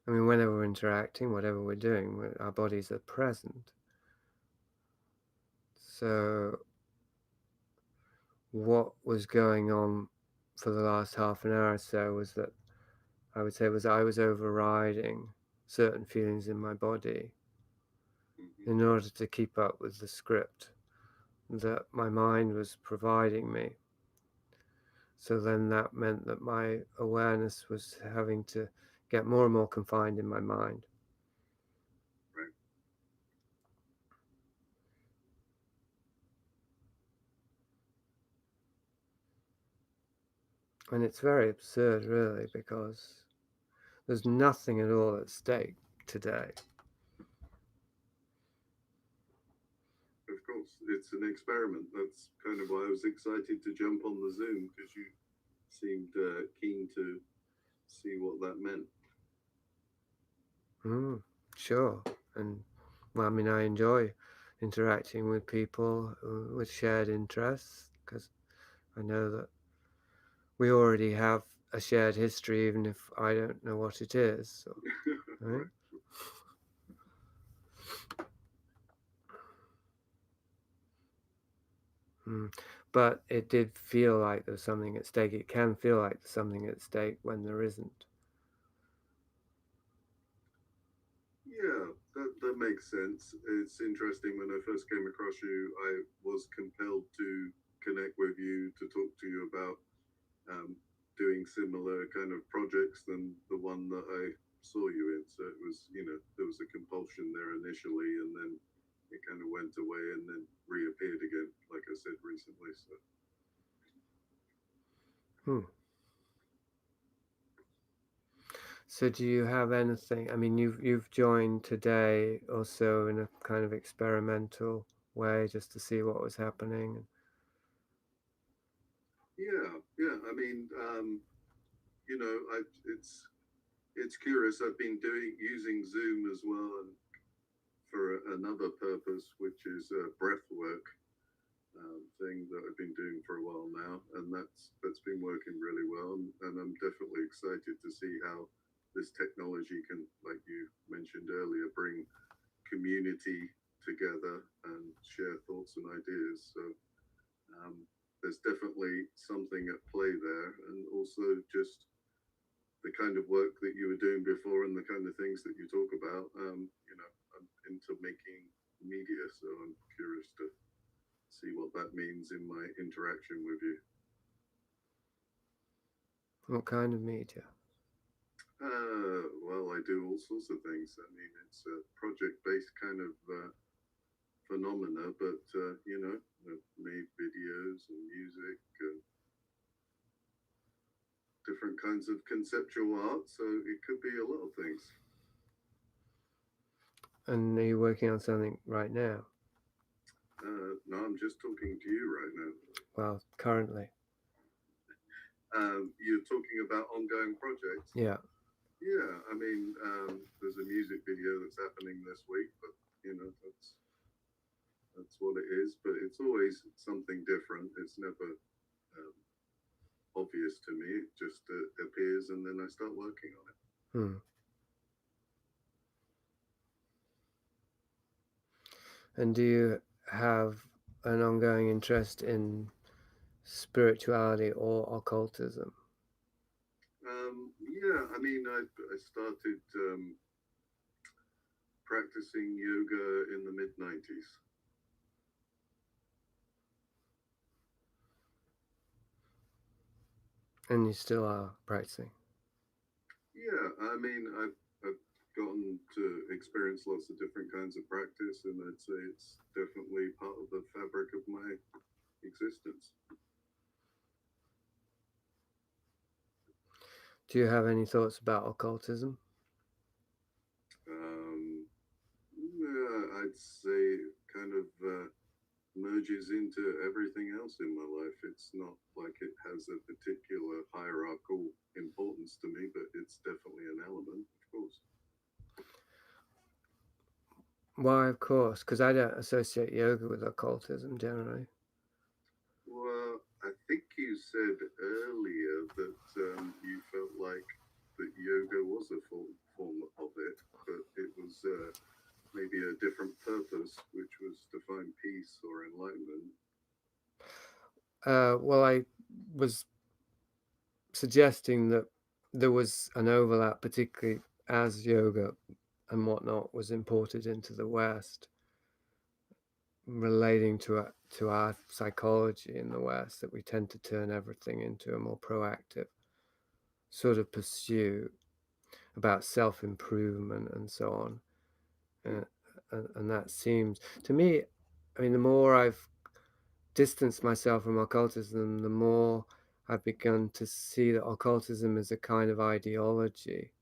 mean, whenever we're interacting, whatever we're doing, our bodies are present. So what was going on for the last half an hour or so was that I would say I was overriding certain feelings in my body in order to keep up with the script that my mind was providing me. So then that meant that my awareness was having to get more and more confined in my mind. Right. And it's very absurd, really, because there's nothing at all at stake today. Of course, it's an experiment. That's kind of why I was excited to jump on the Zoom, because you seemed keen to see what that meant. Sure. And, well, I mean, I enjoy interacting with people with shared interests, because I know that we already have a shared history, even if I don't know what it is. So, right? But it did feel like there's something at stake. It can feel like there's something at stake when there isn't. Yeah, that makes sense. It's interesting. When I first came across you, I was compelled to connect with you to talk to you about doing similar kind of projects than the one that I saw you in. So it was, there was a compulsion there initially, and then it kind of went away and then reappeared again, like I said recently. So do you have anything? I mean, you've joined today also in a kind of experimental way, just to see what was happening. Yeah. I mean, it's curious. I've been using Zoom as well, and for another purpose, which is breath work thing that I've been doing for a while now, and that's been working really well. And I'm definitely excited to see how this technology can, like you mentioned earlier, bring community together and share thoughts and ideas. So there's definitely something at play there, and also just the kind of work that you were doing before and the kind of things that you talk about. I'm into making media, so I'm curious to see what that means in my interaction with you. What kind of media? Well, I do all sorts of things. I mean, it's a project-based kind of phenomena, but I've made videos and music and different kinds of conceptual art, so it could be a lot of things. And are you working on something right now? No, I'm just talking to you right now. Well, currently. You're talking about ongoing projects? Yeah. Yeah, I mean, there's a music video that's happening this week, but that's what it is. But it's always something different. It's never obvious to me. It just appears, and then I start working on it. And do you have an ongoing interest in spirituality or occultism? Yeah, I mean, I started practicing yoga in the mid-90s. And you still are practicing. Yeah, I mean, I've gotten to experience lots of different kinds of practice, and I'd say it's definitely part of the fabric of my existence. Do you have any thoughts about occultism? Yeah, I'd say kind of merges into everything else in my life. It's not like it has a particular hierarchical importance to me, but it's definitely an element, of course. Why, of course, because I don't associate yoga with occultism generally. Well, I think you said earlier that you felt like that yoga was a form of it, but it was maybe a different purpose, which was to find peace or enlightenment. Well, I was suggesting that there was an overlap, particularly as yoga and whatnot was imported into the West, relating to our psychology in the West, that we tend to turn everything into a more proactive sort of pursuit about self-improvement and so on. And that seems to me, I mean, the more I've distanced myself from occultism, the more I've begun to see that occultism is a kind of ideology,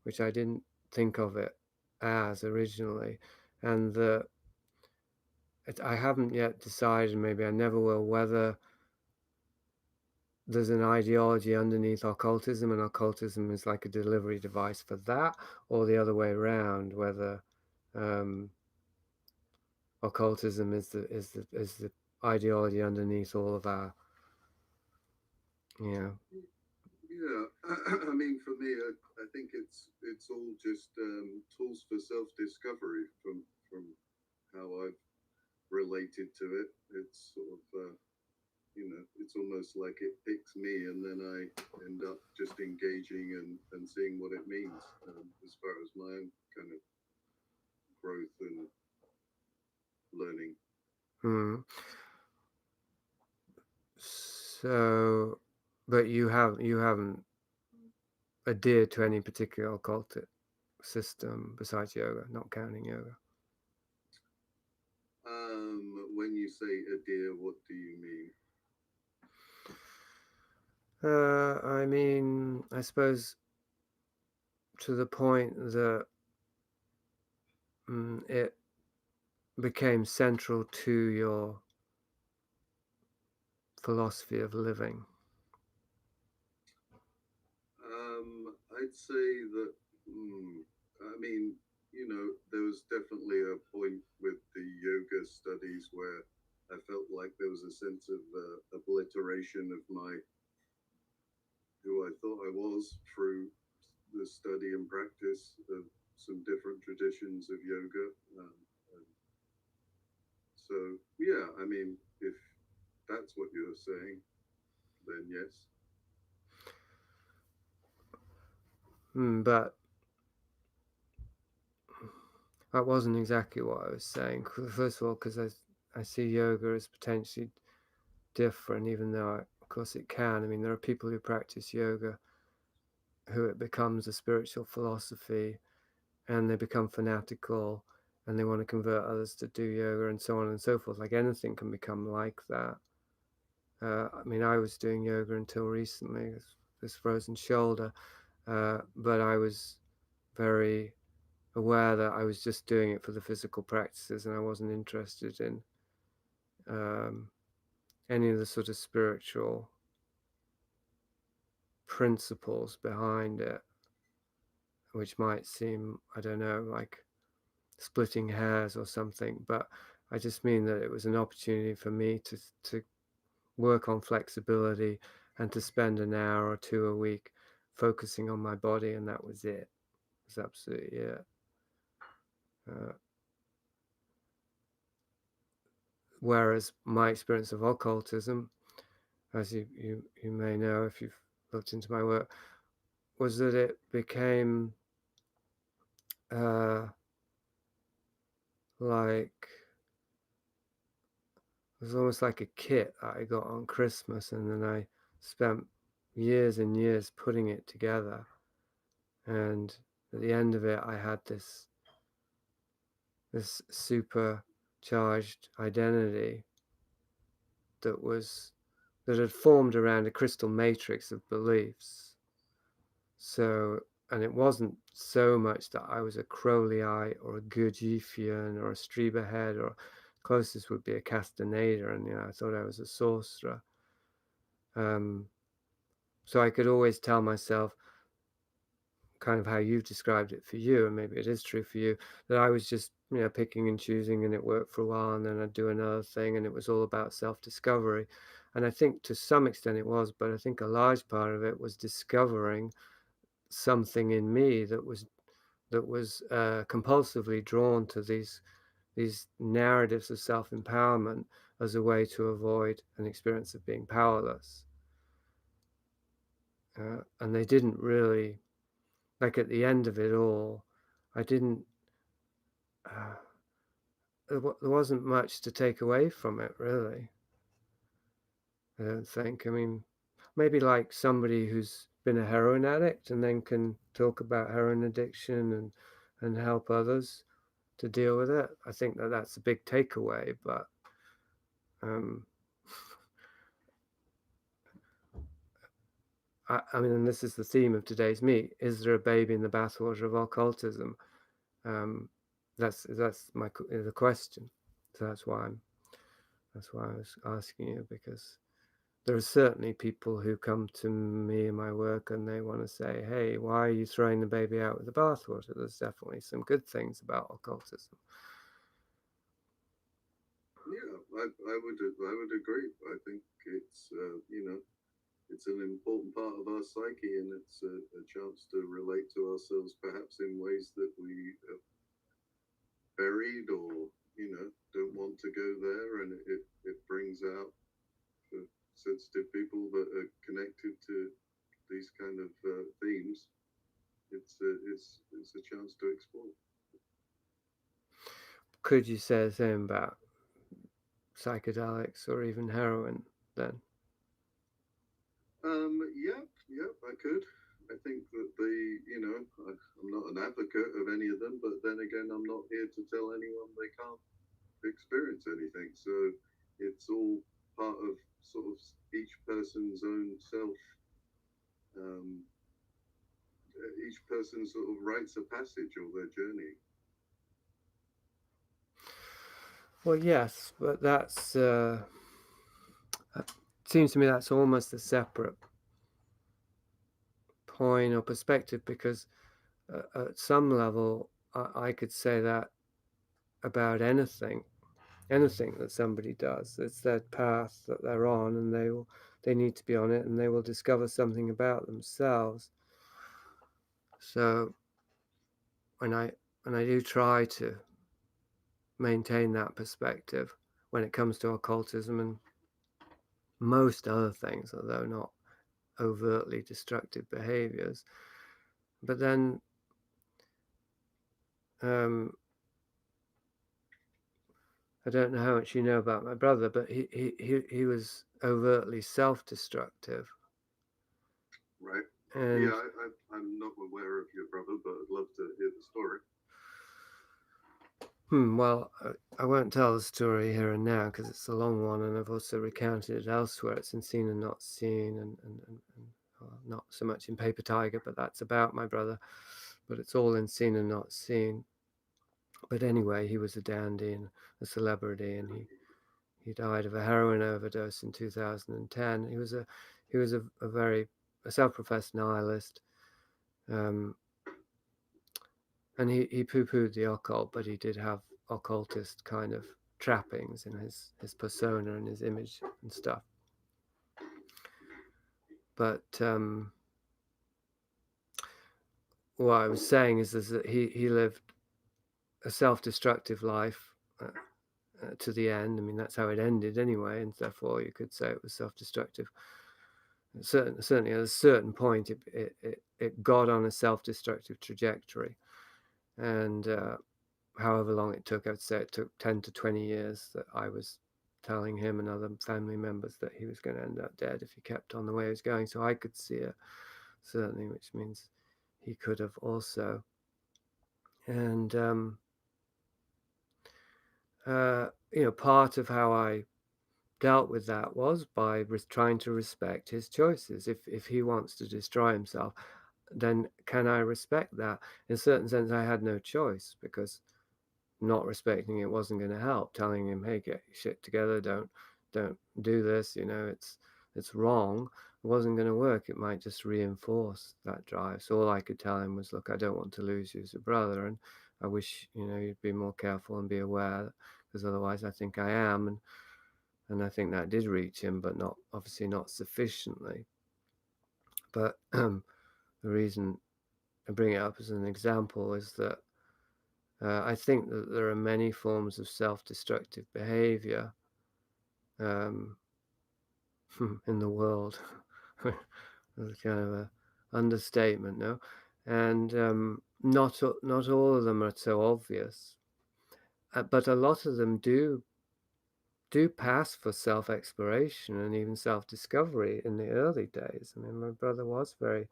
which I didn't think of it as originally, and that I haven't yet decided, maybe I never will, whether there's an ideology underneath occultism and occultism is like a delivery device for that, or the other way around, whether occultism is the ideology underneath all of our, Yeah, I mean, for me, I think it's all just tools for self-discovery from how I've related to it. It's sort of it's almost like it picks me, and then I end up just engaging and seeing what it means as far as my own kind of growth and learning. So, but you haven't adhered to any particular occultic system besides yoga, not counting yoga. When you say adhere, what do you mean? I mean, I suppose to the point that it became central to your philosophy of living. I'd say that, I mean, there was definitely a point with the yoga studies where I felt like there was a sense of obliteration of who I thought I was through the study and practice of some different traditions of yoga. And so, yeah, I mean, if that's what you're saying, then yes. But that wasn't exactly what I was saying. First of all, because I see yoga as potentially different, even though of course it can. I mean, there are people who practice yoga who it becomes a spiritual philosophy, and they become fanatical, and they want to convert others to do yoga, and so on and so forth. Like anything can become like that. I mean, I was doing yoga until recently, this frozen shoulder, but I was very aware that I was just doing it for the physical practices, and I wasn't interested in any of the sort of spiritual principles behind it, which might seem, I don't know, like splitting hairs or something, but I just mean that it was an opportunity for me to work on flexibility and to spend an hour or two a week focusing on my body, and that was it. It was absolutely it. Whereas my experience of occultism, as you may know if you've looked into my work, was that it became like, it was almost like a kit that I got on Christmas, and then I spent years and years putting it together, and at the end of it I had this supercharged identity that had formed around a crystal matrix of beliefs. So, and it wasn't so much that I was a Crowleyite or a Gurdjieffian or a Strieberhead, or closest would be a Castaneда, and I thought I was a sorcerer. So I could always tell myself, kind of how you've described it for you, and maybe it is true for you, that I was just picking and choosing, and it worked for a while, and then I'd do another thing, and it was all about self-discovery. And I think to some extent it was, but I think a large part of it was discovering something in me that was compulsively drawn to these narratives of self-empowerment as a way to avoid an experience of being powerless. And they didn't really, like at the end of it all, I didn't, there wasn't much to take away from it, really. I don't think. I mean, maybe like somebody who's been a heroin addict and then can talk about heroin addiction and help others to deal with it. I think that's a big takeaway, but I mean, and this is the theme of today's meet: is there a baby in the bathwater of occultism? That's the question. So that's why I was asking you, because there are certainly people who come to me in my work and they want to say, "Hey, why are you throwing the baby out with the bathwater? There's definitely some good things about occultism." Yeah, I would agree. I think it's it's an important part of our psyche, and it's a chance to relate to ourselves, perhaps in ways that we have buried or don't want to go there, and it brings out for sensitive people that are connected to these kind of themes. It's a chance to explore. Could you say the same about psychedelics or even heroin then? Yep, I could. I think that I'm not an advocate of any of them, but then again, I'm not here to tell anyone they can't experience anything. So it's all part of sort of each person's own self. Each person sort of writes a passage or their journey. Well, yes, but that's it seems to me that's almost a separate point or perspective, because at some level I could say that about anything that somebody does. It's their path that they're on, and they need to be on it, and they will discover something about themselves. So when I do try to maintain that perspective when it comes to occultism and most other things, although not overtly destructive behaviors, but then I don't know how much you know about my brother, but he was overtly self-destructive. Right. And yeah, I'm not aware of your brother, but I'd love to hear the story. Well, I won't tell the story here and now because it's a long one, and I've also recounted it elsewhere. It's in Seen and Not Seen, and not so much in Paper Tiger, but that's about my brother. But it's all in Seen and Not Seen. But anyway, he was a dandy and a celebrity, and he died of a heroin overdose in 2010. He was a very self-professed nihilist, and he poo-pooed the occult, but he did have occultist kind of trappings in his persona and his image and stuff. But what I was saying is that he lived a self-destructive life to the end. I mean, that's how it ended anyway, and therefore you could say it was self-destructive. Certainly at a certain point it got on a self-destructive trajectory, and however long it took, I'd say it took 10 to 20 years that I was telling him and other family members that he was going to end up dead if he kept on the way he was going. So I could see it, certainly, which means he could have also. And, part of how I dealt with that was by trying to respect his choices. If he wants to destroy himself, then can I respect that? In a certain sense, I had no choice, because not respecting it wasn't going to help. Telling him, hey, get your shit together, don't do this, it's wrong, it wasn't going to work. It might just reinforce that drive. So all I could tell him was, look, I don't want to lose you as a brother, and I wish you'd be more careful and be aware, because otherwise I think I am. And I think that did reach him, but obviously not sufficiently. But the reason I bring it up as an example is that I think that there are many forms of self-destructive behavior in the world. That's kind of an understatement, no? And not all of them are so obvious, but a lot of them do pass for self-exploration and even self-discovery in the early days. I mean, my brother was very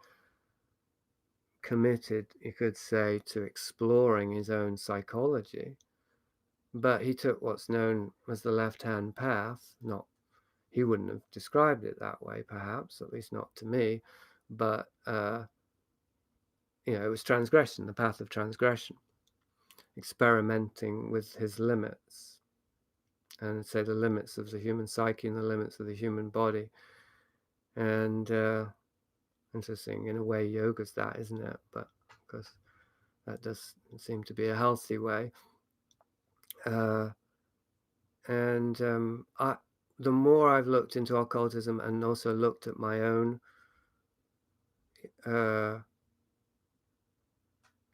committed, you could say, to exploring his own psychology, but he took what's known as the left-hand path. He wouldn't have described it that way, perhaps, at least not to me, but it was transgression, the path of transgression, experimenting with his limits, and say the limits of the human psyche and the limits of the human body. And interesting, in a way, yoga's that, isn't it? But because that does seem to be a healthy way. And the more I've looked into occultism and also looked at my own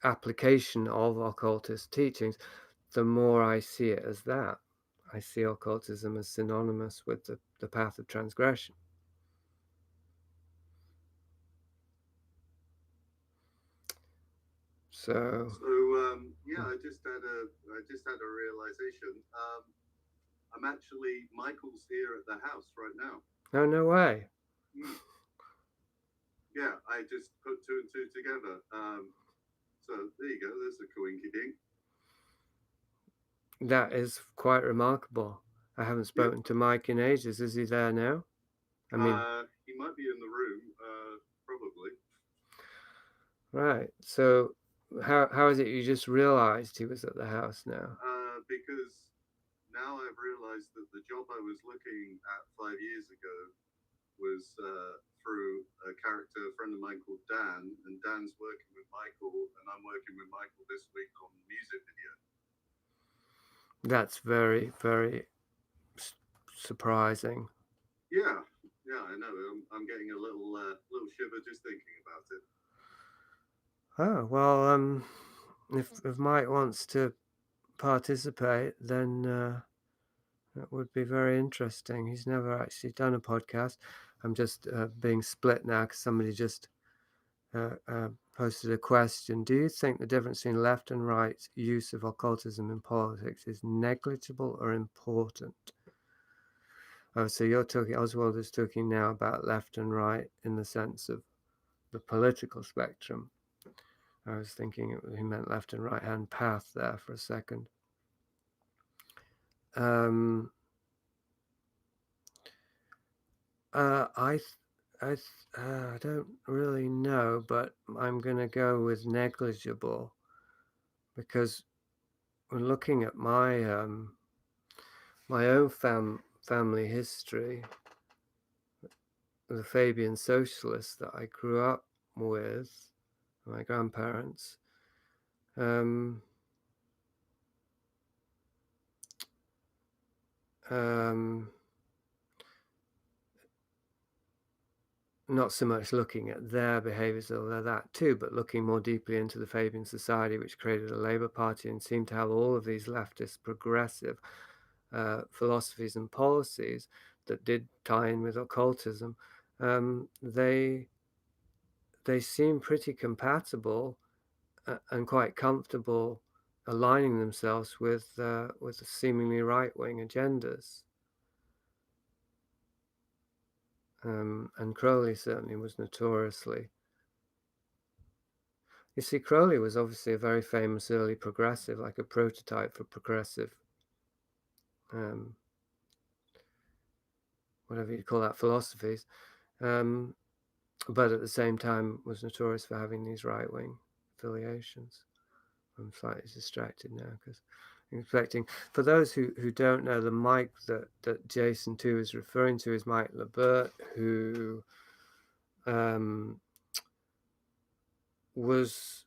application of occultist teachings, the more I see it as that. I see occultism as synonymous with the path of transgression. So yeah, I just had a realization. I'm actually, Michael's here at the house right now. Oh, no way. Yeah, I just put two and two together. So there you go. There's a coinky dink. That is quite remarkable. I haven't spoken to Mike in ages. Is he there now? I mean, he might be in the room, probably. Right. So how is it you just realized he was at the house now? Because now I've realized that the job I was looking at 5 years ago was through a friend of mine called Dan, and Dan's working with Michael, and I'm working with Michael this week on the music video. That's very, very surprising. Yeah, I know. I'm getting a little shiver just thinking about it. Oh, well, if Mike wants to participate, then that would be very interesting. He's never actually done a podcast. I'm just being split now because somebody just posted a question. Do you think the difference between left and right use of occultism in politics is negligible or important? Oh, so Oswald is talking now about left and right in the sense of the political spectrum. I was thinking he meant left and right hand path there for a second. I don't really know, but I'm going to go with negligible, because when looking at my own family history, the Fabian socialists that I grew up with, my grandparents, not so much looking at their behaviors, although that too, but looking more deeply into the Fabian Society, which created a Labour Party and seemed to have all of these leftist progressive philosophies and policies that did tie in with occultism. They seem pretty compatible and quite comfortable aligning themselves with seemingly right-wing agendas. And Crowley certainly was notoriously. You see, Crowley was obviously a very famous early progressive, like a prototype for progressive, whatever you call that, philosophies. But at the same time was notorious for having these right-wing affiliations. I'm slightly distracted now because I'm expecting. For those who don't know, the Mike that Jason too is referring to is Mike LaBurt, who was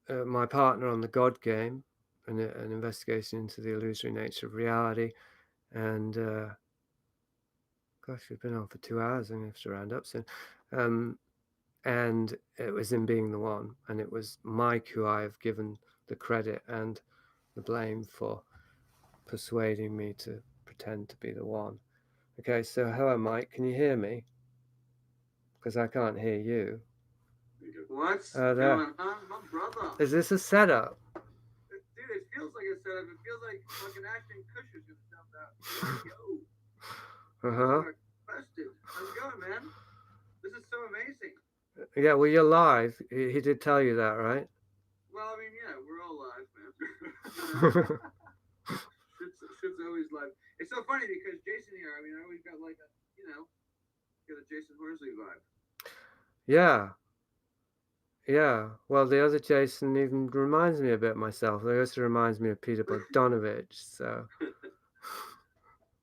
my partner on the God Game, an investigation into the illusory nature of reality. And gosh, we've been on for 2 hours. I'm going to have to round up soon. And it was him being the one, and it was Mike who I have given the credit and the blame for persuading me to pretend to be the one. Okay, so hello, Mike. Can you hear me? Because I can't hear you. What's going on, my brother? Is this a setup? Dude, it feels like a setup. It feels like fucking Ashton Kutcher's gonna jump out. Yo. Busted. How's it going, man? This is so amazing. Yeah, well, you're live. He did tell you that, right? Well, I mean, yeah, we're all live, man. Shit's always live. It's so funny because Jason here, I mean, I always got like a, got a Jason Horsley vibe. Yeah. Yeah, well, the other Jason even reminds me a bit of myself. He also reminds me of Peter Bogdanovich, so.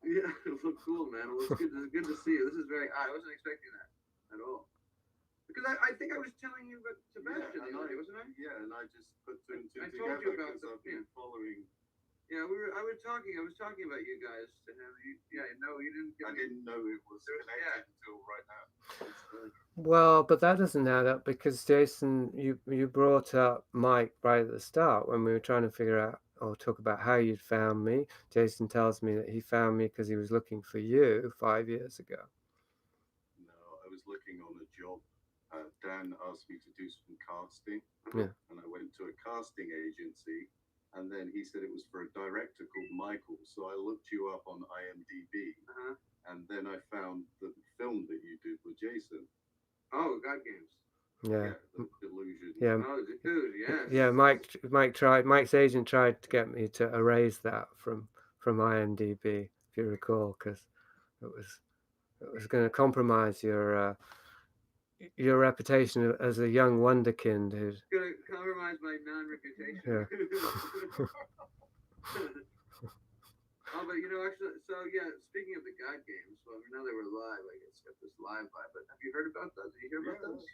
Yeah, well, cool, man. Well, it's good to see you. This is I wasn't expecting that at all. Because I think I was telling you about Sebastian the other day, wasn't I? Yeah, and I just put two and two I together told you about because I've been following. Yeah, I was talking about you guys to him. You didn't. I didn't know it was connected until right now. Well, but that doesn't add up because Jason, you brought up Mike right at the start when we were trying to figure out or talk about how you'd found me. Jason tells me that he found me because he was looking for you 5 years ago. No, I was looking on a job. Dan asked me to do some casting, and I went to a casting agency, and then he said it was for a director called Michael. So I looked you up on IMDb, and then I found the film that you did with Jason. Oh, God Games. Yeah. The Delusion. Yeah. Oh, dude, yes. Yeah, Mike's agent tried to get me to erase that from IMDb, if you recall, because it was going to compromise your reputation as a young wonderkind who's going to compromise my non-reputation. Yeah. Oh, but actually, so yeah, speaking of the God Games, well, now they were live, I guess, got this live vibe, but have you heard about those? Did you hear about those?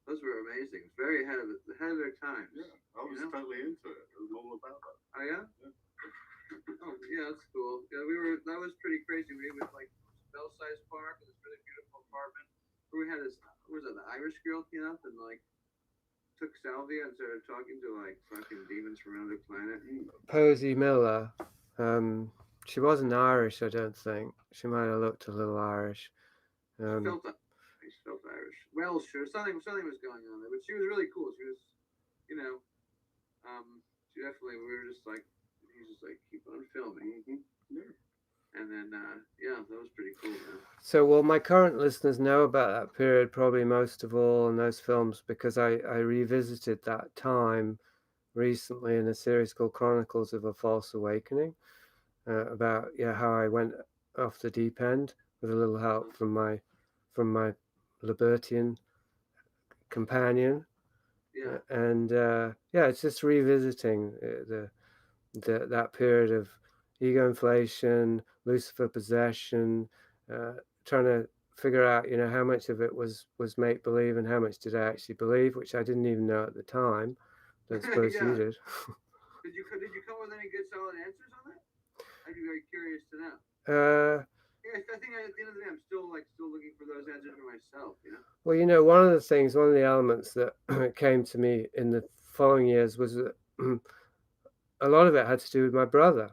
Those were amazing. It's very ahead of their times. Yeah, I was totally into it. It was all about that. Oh, yeah? Oh, yeah, that's cool. Yeah, that was pretty crazy. We were like Bell-sized park with this really beautiful apartment where we had this, what was that, the Irish girl came up and like took salvia and started talking to like fucking demons from another planet. Posey Miller. She wasn't Irish, I don't think. She might have looked a little Irish. She felt Irish. Well, sure, something was going on there, but she was really cool. She was, she definitely. We were just like, he was just like, keep on filming. Yeah. And then, that was pretty cool, man. So, well, my current listeners know about that period probably most of all in those films because I revisited that time recently in a series called Chronicles of a False Awakening. About how I went off the deep end with a little help from my Libertian companion. Yeah. And it's just revisiting that period of ego inflation, Lucifer possession, trying to figure out how much of it was make believe and how much did I actually believe, which I didn't even know at the time. Don't suppose you did. Did you come with any good solid answers on that? I'd be very curious to know. I think at the end of the day, I'm still looking for those answers for myself. Well, one of the elements that came to me in the following years was that a lot of it had to do with my brother.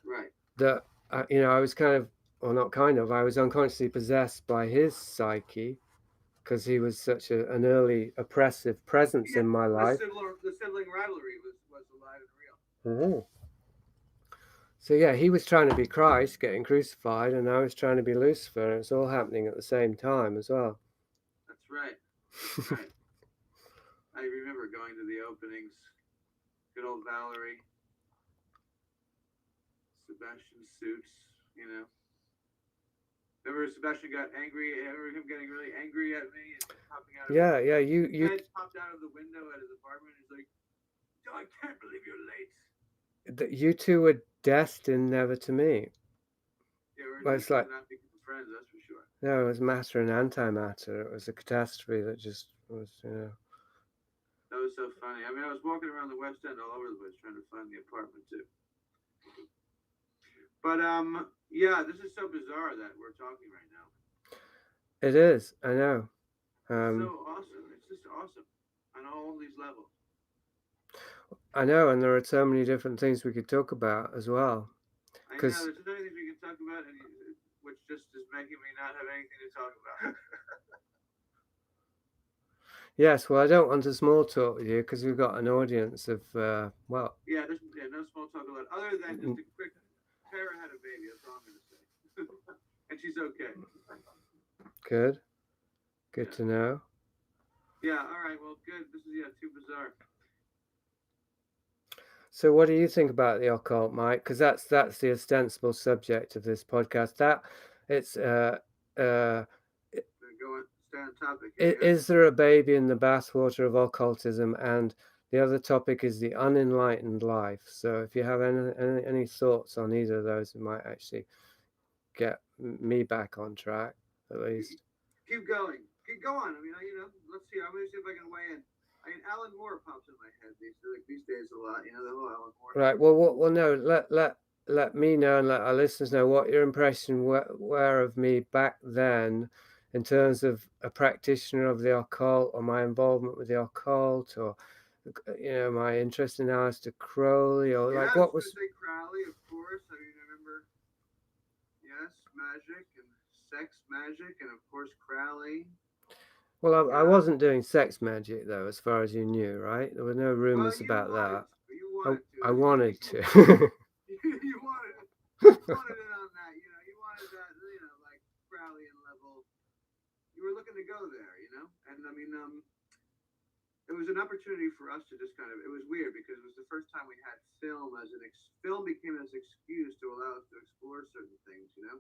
Right. That I was I was unconsciously possessed by his psyche because he was such an early oppressive presence in my life. The sibling rivalry was alive and real. So yeah, he was trying to be Christ, getting crucified, and I was trying to be Lucifer, and it's all happening at the same time as well. That's right. That's right. I remember going to the openings. Good old Valerie. Sebastian suits, you know. Remember Sebastian got angry. I remember him getting really angry at me and popping out of Yeah, his you head popped out of the window at his apartment. He's like, "Oh, I can't believe you're late." you two were destined never to meet. Yeah, we're Well, it's like not becoming friends, that's for sure. no, it was matter and antimatter. It was a catastrophe that just was, you know. That was so funny. I mean, I was walking around the West End all over the place trying to find the apartment too. But yeah, this is so bizarre that we're talking right now. It is, I know. It's so awesome. It's just awesome on all these levels. I know, and there are so many different things we could talk about as well. I know, there's so many things we can talk about, and which just is making me not have anything to talk about. Yes, well, I don't want to small talk with you because we've got an audience of, well... Yeah, there's no small talk about other than just a quick, Tara had a baby, that's all I'm going to say. And she's okay. Good. Good to know. Yeah, all right, well, good. This is, too bizarre. So what do you think about the occult, Mike? Because that's the ostensible subject of this podcast. It's is there a baby in the bathwater of occultism? And the other topic is the unenlightened life. So if you have any thoughts on either of those, it might actually get me back on track, at least. Keep going. Keep going. I mean, let's see. I'm going to see if I can weigh in. I mean, Alan Moore pops in my head these days a lot. The whole Alan Moore. Right. Well, no. Let me know and let our listeners know what your impression were of me back then, in terms of a practitioner of the occult, or my involvement with the occult, or my interest in Aleister Crowley, or like what was. Say Crowley, of course. I mean, I remember. Yes, magic and sex magic, and of course Crowley. Well, I wasn't doing sex magic, though, as far as you knew, right? There were no rumors about that. I wanted to. You wanted it on that, you wanted that, like Crowleyan level. You were looking to go there, and I mean, it was an opportunity for us to just it was weird because it was the first time we had film film became an excuse to allow us to explore certain things, It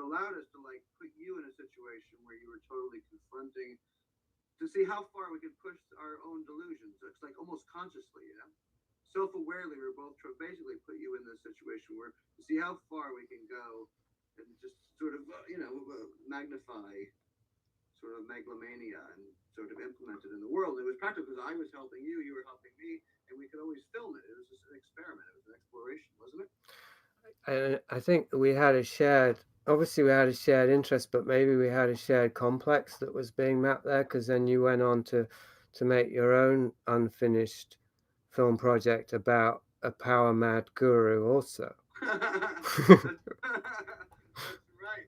allowed us to put you in a situation where you were totally confronting, to see how far we could push our own delusions. It's like almost consciously, self-awarely, we're both basically put you in this situation where to see how far we can go and just sort of, magnify sort of megalomania and sort of implement it in the world. It was practical because I was helping you, you were helping me, and we could always film it. It was just an experiment. It was an exploration, wasn't it? I think we had a shared interest, but maybe we had a shared complex that was being mapped there, because then you went on to make your own unfinished film project about a power mad guru also. That's right.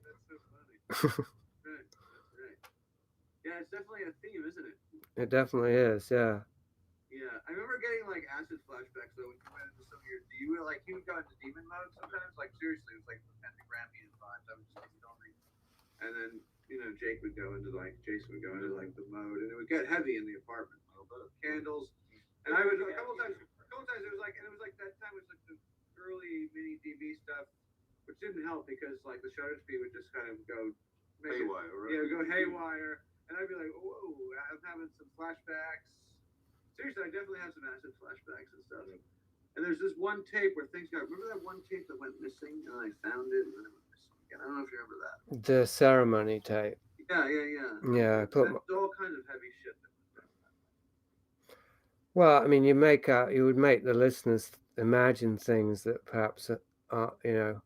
That's so funny. That's right. Yeah, it's definitely a theme, isn't it? It definitely is, yeah. Yeah, I remember getting acid flashbacks though when you went into some of your. You would go into demon mode sometimes. Like seriously, it was like the pentagramian vibes. I was just filming, and then Jake would go into Jason would go into the mode, and it would get heavy in the apartment. Candles, and I would a couple times it was and it was that time was the early mini DB stuff, which didn't help because the shutter speed would just kind of go haywire, right? Yeah, go haywire, and I'd be like, whoa, I'm having some flashbacks. Seriously, I definitely have some acid flashbacks and stuff. And there's this one tape where things got. Remember that one tape that went missing, and I found it, and then it went missing again. I don't know if you remember that. The ceremony tape. Yeah. Yeah, That's all kinds of heavy shit. Well, I mean, you would make the listeners imagine things that perhaps are, well, it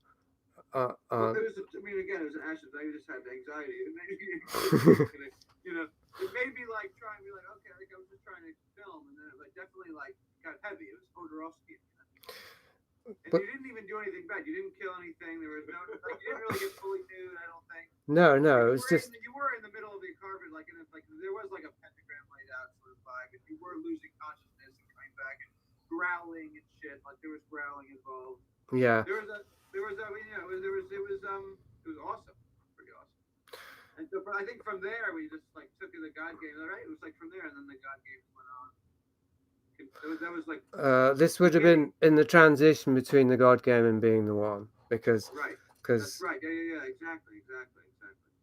was. Again, it was an acid. I just had anxiety. It made me, it made me try and be okay, I was just trying to film, and then it definitely got heavy. It was Hodorowski. And you didn't even do anything bad. You didn't kill anything. There was no you didn't really get fully nude. I don't think. No, it was just. You were in the middle of the apartment, there was a pentagram laid out sort of vibe, and you were losing consciousness and coming back and growling and shit. Like there was growling involved. Yeah. There was I mean, yeah, it was awesome, pretty awesome. And so I think from there we just like took the God game, right? It was like from there, and then the God games went on. That was like. This would have been in the transition between the God game and being the one, because. Right. That's right. Yeah. Exactly.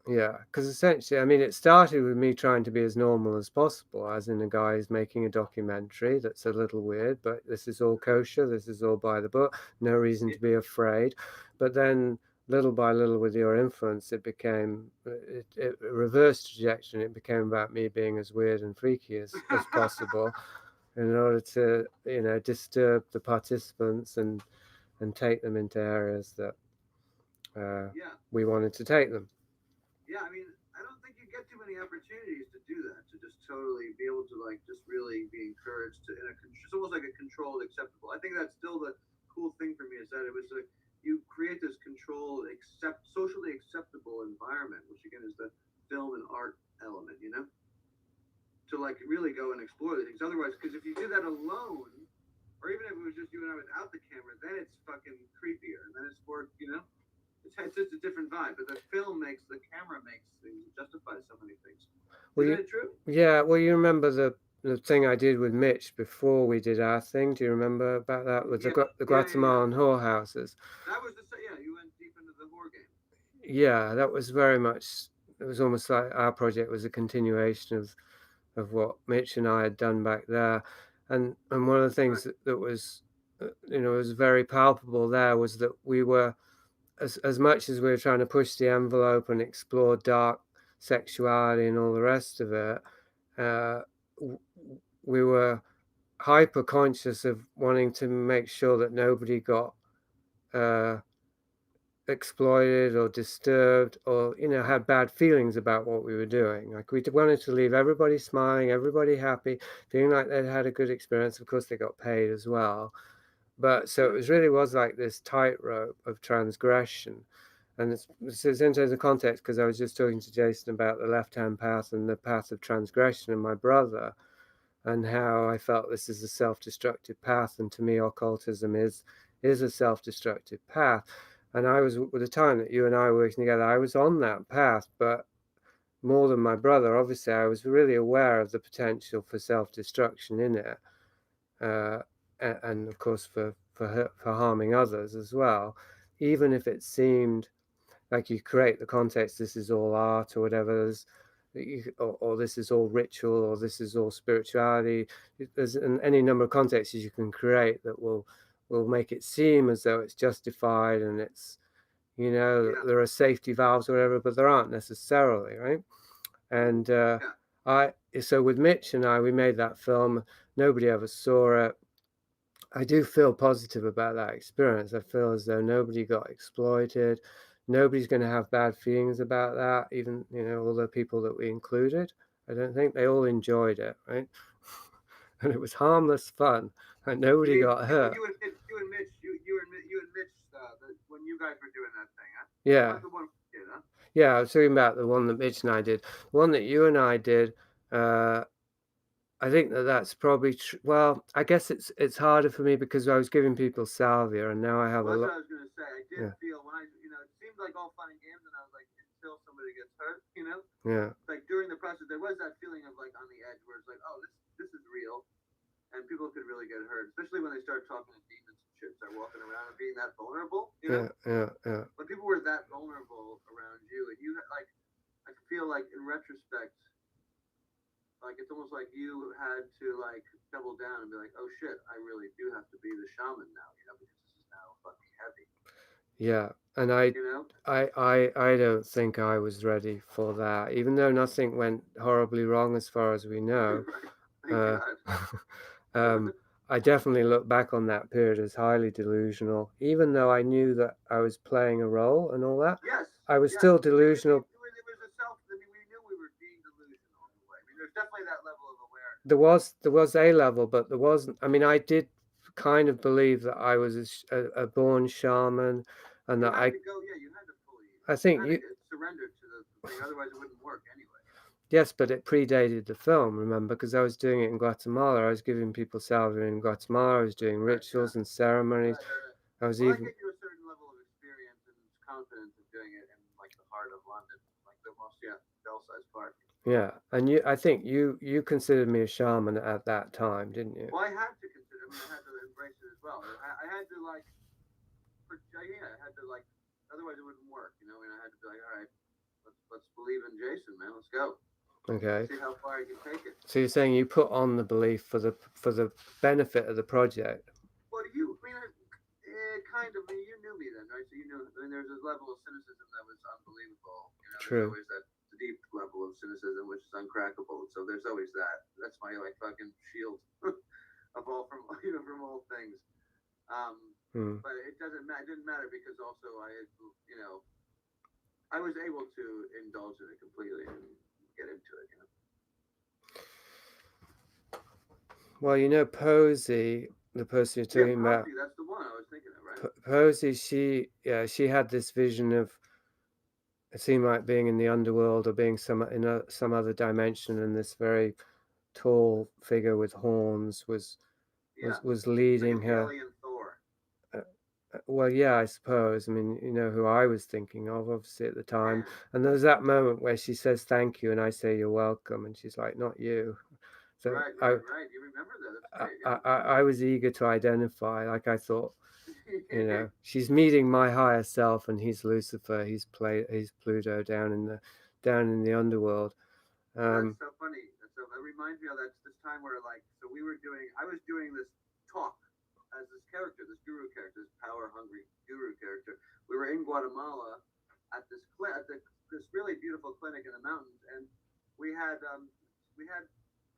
Yeah, because essentially, I mean, it started with me trying to be as normal as possible, as in a guy who's making a documentary that's a little weird, but this is all kosher, this is all by the book, no reason to be afraid. But then, little by little, with your influence, it became, it reversed trajectory, and it became about me being as weird and freaky as possible in order to, disturb the participants and take them into areas that we wanted to take them. Yeah, I mean, I don't think you get too many opportunities to do that, to just totally be able to like just really be encouraged to it's almost like a controlled acceptable. I think that's still the cool thing for me, is that it was like you create this controlled, socially acceptable environment, which again is the film and art element, to like really go and explore the things. Otherwise, because if you do that alone, or even if it was just you and I without the camera, then it's fucking creepier, and then it's more, it's just a different vibe. But the camera makes things, justifies so many things. Is that true? Yeah, well, you remember the thing I did with Mitch before we did our thing? Do you remember about that with the Guatemalan whorehouses? That was you went deep into the horror game. Yeah, that was very much. It was almost like our project was a continuation of what Mitch and I had done back there, and one of the things that was, was very palpable there was that we were, as much as we were trying to push the envelope and explore dark sexuality and all the rest of it, we were hyper conscious of wanting to make sure that nobody got exploited or disturbed or had bad feelings about what we were doing. Like, we wanted to leave everybody smiling, everybody happy, feeling like they'd had a good experience. Of course, they got paid as well, but so it was like this tightrope of transgression. And it's in terms of context, because I was just talking to Jason about the left-hand path and the path of transgression and my brother, and how I felt this is a self-destructive path, and to me occultism is a self-destructive path. And I was, with the time that you and I were working together, I was on that path, but more than my brother, obviously, I was really aware of the potential for self-destruction in it, and of course for harming others as well, even if it seemed like you create the context, this is all art or whatever, or this is all ritual, or this is all spirituality. There's any number of contexts you can create that will make it seem as though it's justified, and it's, there are safety valves or whatever, but there aren't necessarily, right? And so with Mitch and I, we made that film. Nobody ever saw it. I do feel positive about that experience. I feel as though nobody got exploited. Nobody's going to have bad feelings about that, even, all the people that we included. I don't think they all enjoyed it, right? And it was harmless fun, and nobody got hurt. You and Mitch, when you guys were doing that thing, huh? Yeah. The one we did, huh? Yeah, I was talking about the one that Mitch and I did. The one that you and I did, I think that's probably well, I guess it's harder for me because I was giving people salvia, and now I have a lot. That's what I was going to say. I did feel when it seemed like all fun and games, and I was like, until somebody gets hurt, Yeah. Like during the process, there was that feeling of like on the edge where it's like, oh, this is real, and people could really get hurt, especially when they start talking to demons and shit, start walking around and being that vulnerable, Yeah. When people were that vulnerable around you, and you like, I feel like in retrospect, like it's almost like you had to like double down and be like, oh shit, I really do have to be the shaman now, because this is now fucking heavy. Yeah, and I don't think I was ready for that, even though nothing went horribly wrong as far as we know. I definitely look back on that period as highly delusional, even though I knew that I was playing a role and all that. Yes, I was still delusional. We knew we were being delusional in a way. I mean, there's definitely that level of awareness. There was a level, but there wasn't. I mean, I did kind of believe that I was a born shaman, and that you had to fully. I think you surrendered to the thing, otherwise it wouldn't work anyway. Yes, but it predated the film, remember, because I was doing it in Guatemala. I was giving people salve in Guatemala. I was doing rituals and ceremonies. I was Well, that even gave you a certain level of experience and confidence of doing it in like the heart of London, like the most Belsize Park. yeah, and I think you considered me a shaman at that time, didn't you? Well, I had to consider. I mean, I had to embrace it as well. I had to like, I had to like, otherwise it wouldn't work. You know, I mean, I had to be like, all right, let's believe in Jason, man. Let's go. Okay. See how far I can take it. So you're saying you put on the belief for the benefit of the project. What do you? I mean, kind of. I mean, you knew me then, right? So you knew. I mean, there's a level of cynicism that was unbelievable. You know, True. there's always that deep level of cynicism which is uncrackable. So there's always that. That's my like fucking shield of all from from all things. But it doesn't matter. It didn't matter because also I had, I was able to indulge in it completely and get into it. Well, Posey, the person you're talking about. Posey, that's the one I was thinking of, right? Posey, she had this vision of, it seemed like being in the underworld or being some other dimension, and this very tall figure with horns was leading like her. Alien Thor. Well, yeah, I suppose. I mean, you know who I was thinking of, obviously, at the time. And there's that moment where she says thank you, and I say you're welcome, and she's like, not you. So right. You remember that? That's great. I was eager to identify. Like I thought, she's meeting my higher self, and he's Lucifer. He's Pluto down in the underworld. That's so funny. So it reminds me of this time where I was doing this talk as this character, this guru character, this power hungry guru character. We were in Guatemala at this really beautiful clinic in the mountains, and we had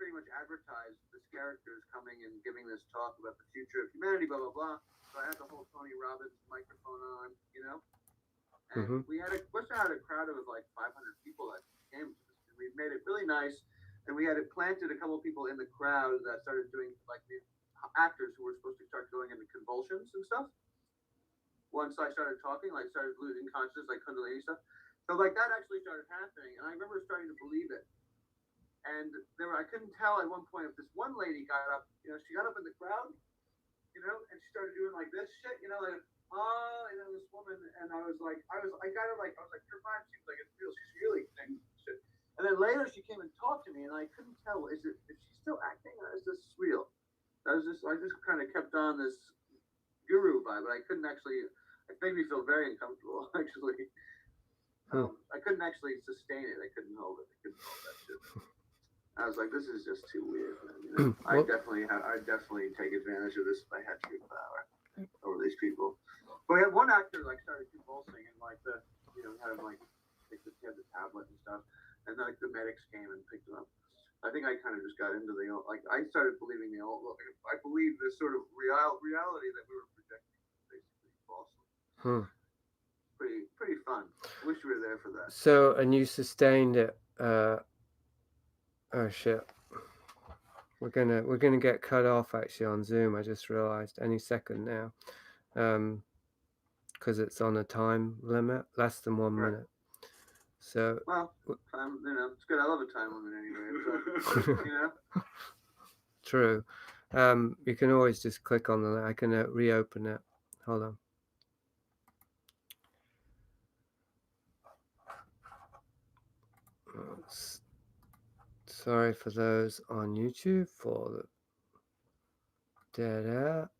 pretty much advertised this character is coming and giving this talk about the future of humanity, blah blah blah. So I had the whole Tony Robbins microphone on, and we must have had a crowd of like 500 people that came to this. And we made it really nice, and we had it planted a couple of people in the crowd that started doing like the actors who were supposed to start going into convulsions and stuff. Once I started talking, started losing consciousness, like Kundalini stuff. So that actually started happening, and I remember starting to believe it. And I couldn't tell at one point if this one lady got up, she got up in the crowd, and she started doing like this shit, this woman, and I was like, your vibe seems like it's real. She's really doing shit. And then later she came and talked to me, and I couldn't tell is she still acting or is this real? I just kind of kept on this guru vibe, but I couldn't actually. It made me feel very uncomfortable, actually. I couldn't actually sustain it. I couldn't hold it. I couldn't hold that shit. I was like, this is just too weird, man. I definitely take advantage of this if I had true power over these people. But we had one actor started convulsing and had the tablet and stuff, and then the medics came and picked him up. I think I kind of just got into I started believing I believe this sort of reality that we were projecting basically falsely. Pretty fun. I wish we were there for that. So, and you sustained it. Oh shit. We're gonna get cut off actually on Zoom. I just realized any second now, because it's on a time limit, less than 1 minute. So time, it's good. I love a time limit anyway. So, True. You can always just click on the link. I can reopen it. Hold on. Sorry for those on YouTube for the dead air.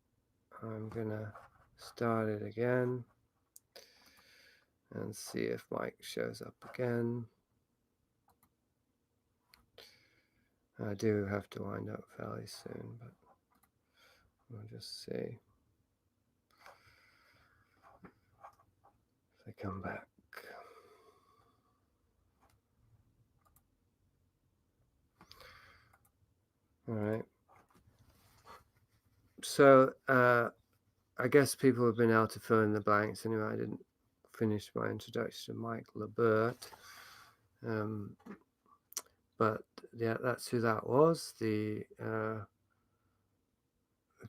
I'm gonna start it again and see if Mike shows up again. I do have to wind up fairly soon, but we'll just see if they come back. All right. So I guess people have been able to fill in the blanks. Anyway, I didn't finish my introduction to Mike LaBurt. But yeah, that's who that was. The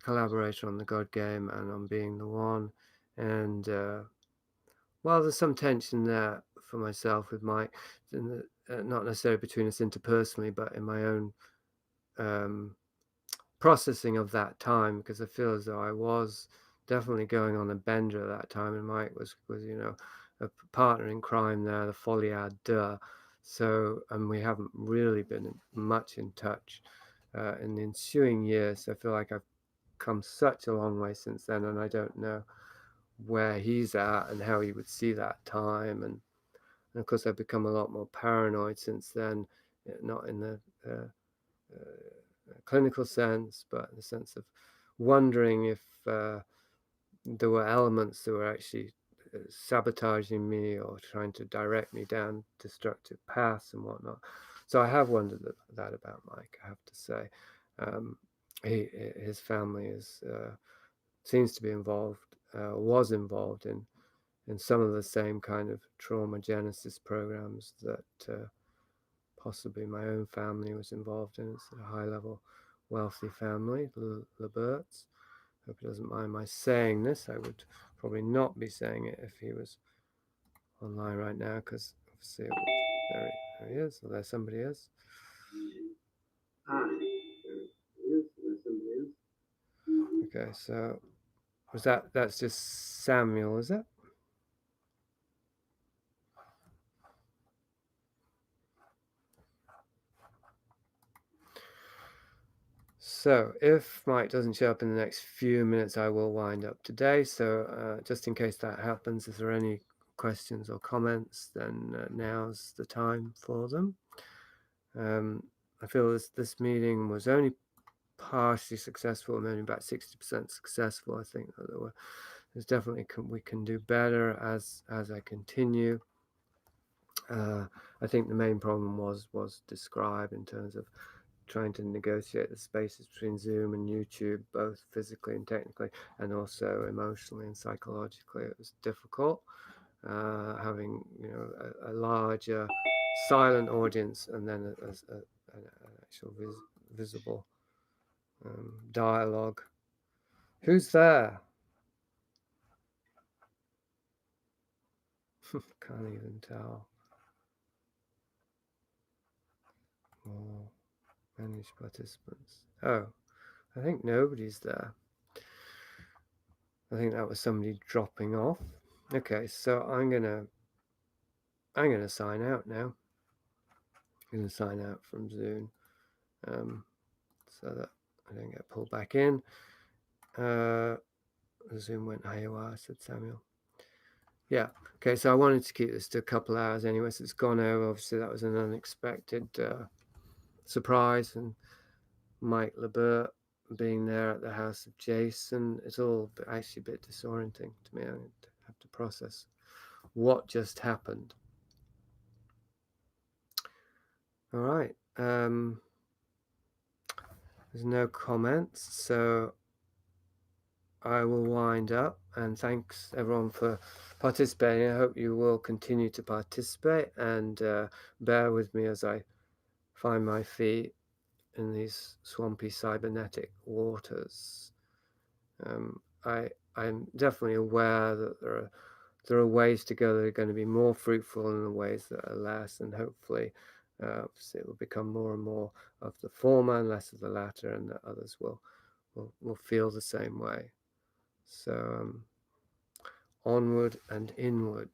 collaborator on the God Game and on Being the One. And well, there's some tension there for myself with Mike. not necessarily between us interpersonally, but in my own processing of that time, because I feel as though I was definitely going on a bender at that time, and Mike was a partner in crime there, the folie deux. So, and we haven't really been much in touch in the ensuing years. So I feel like I've come such a long way since then, and I don't know where he's at and how he would see that time. And of course, I've become a lot more paranoid since then, not in the clinical sense, but in the sense of wondering if there were elements that were actually sabotaging me or trying to direct me down destructive paths and whatnot. So I have wondered that about Mike, I have to say. His family seems to be involved, was involved in some of the same kind of trauma genesis programs that possibly my own family was involved in. It's a high-level, wealthy family, LaBurts. Hope he doesn't mind my saying this. I would probably not be saying it if he was online right now, because obviously there he is. Well, there somebody is. Okay, so that's just Samuel, is it? So if Mike doesn't show up in the next few minutes, I will wind up today. So just in case that happens, if there are any questions or comments, then now's the time for them. I feel this meeting was only partially successful, maybe about 60% successful. I think that there's definitely we can do better as I continue. I think the main problem was described in terms of trying to negotiate the spaces between Zoom and YouTube, both physically and technically, and also emotionally and psychologically. It was difficult, having a larger silent audience and then an actual visible dialogue. Who's there? Can't even tell. More managed participants. Oh, I think nobody's there. I think that was somebody dropping off. Okay, so I'm gonna sign out now. I'm gonna sign out from Zoom, so that I don't get pulled back in. Zoom went haywire, said Samuel. Yeah. Okay, so I wanted to keep this to a couple hours anyway, so it's gone over. Obviously, that was an unexpected surprise, and Mike LaBurt being there at the house of Jason, it's all actually a bit disorienting to me. I have to process what just happened. All right. There's no comments, so I will wind up, and thanks everyone for participating. I hope you will continue to participate and bear with me as I find my feet in these swampy cybernetic waters. I'm definitely aware that there are ways to go that are going to be more fruitful and the ways that are less, and hopefully it will become more and more of the former and less of the latter, and that others will feel the same way. So onward and inward.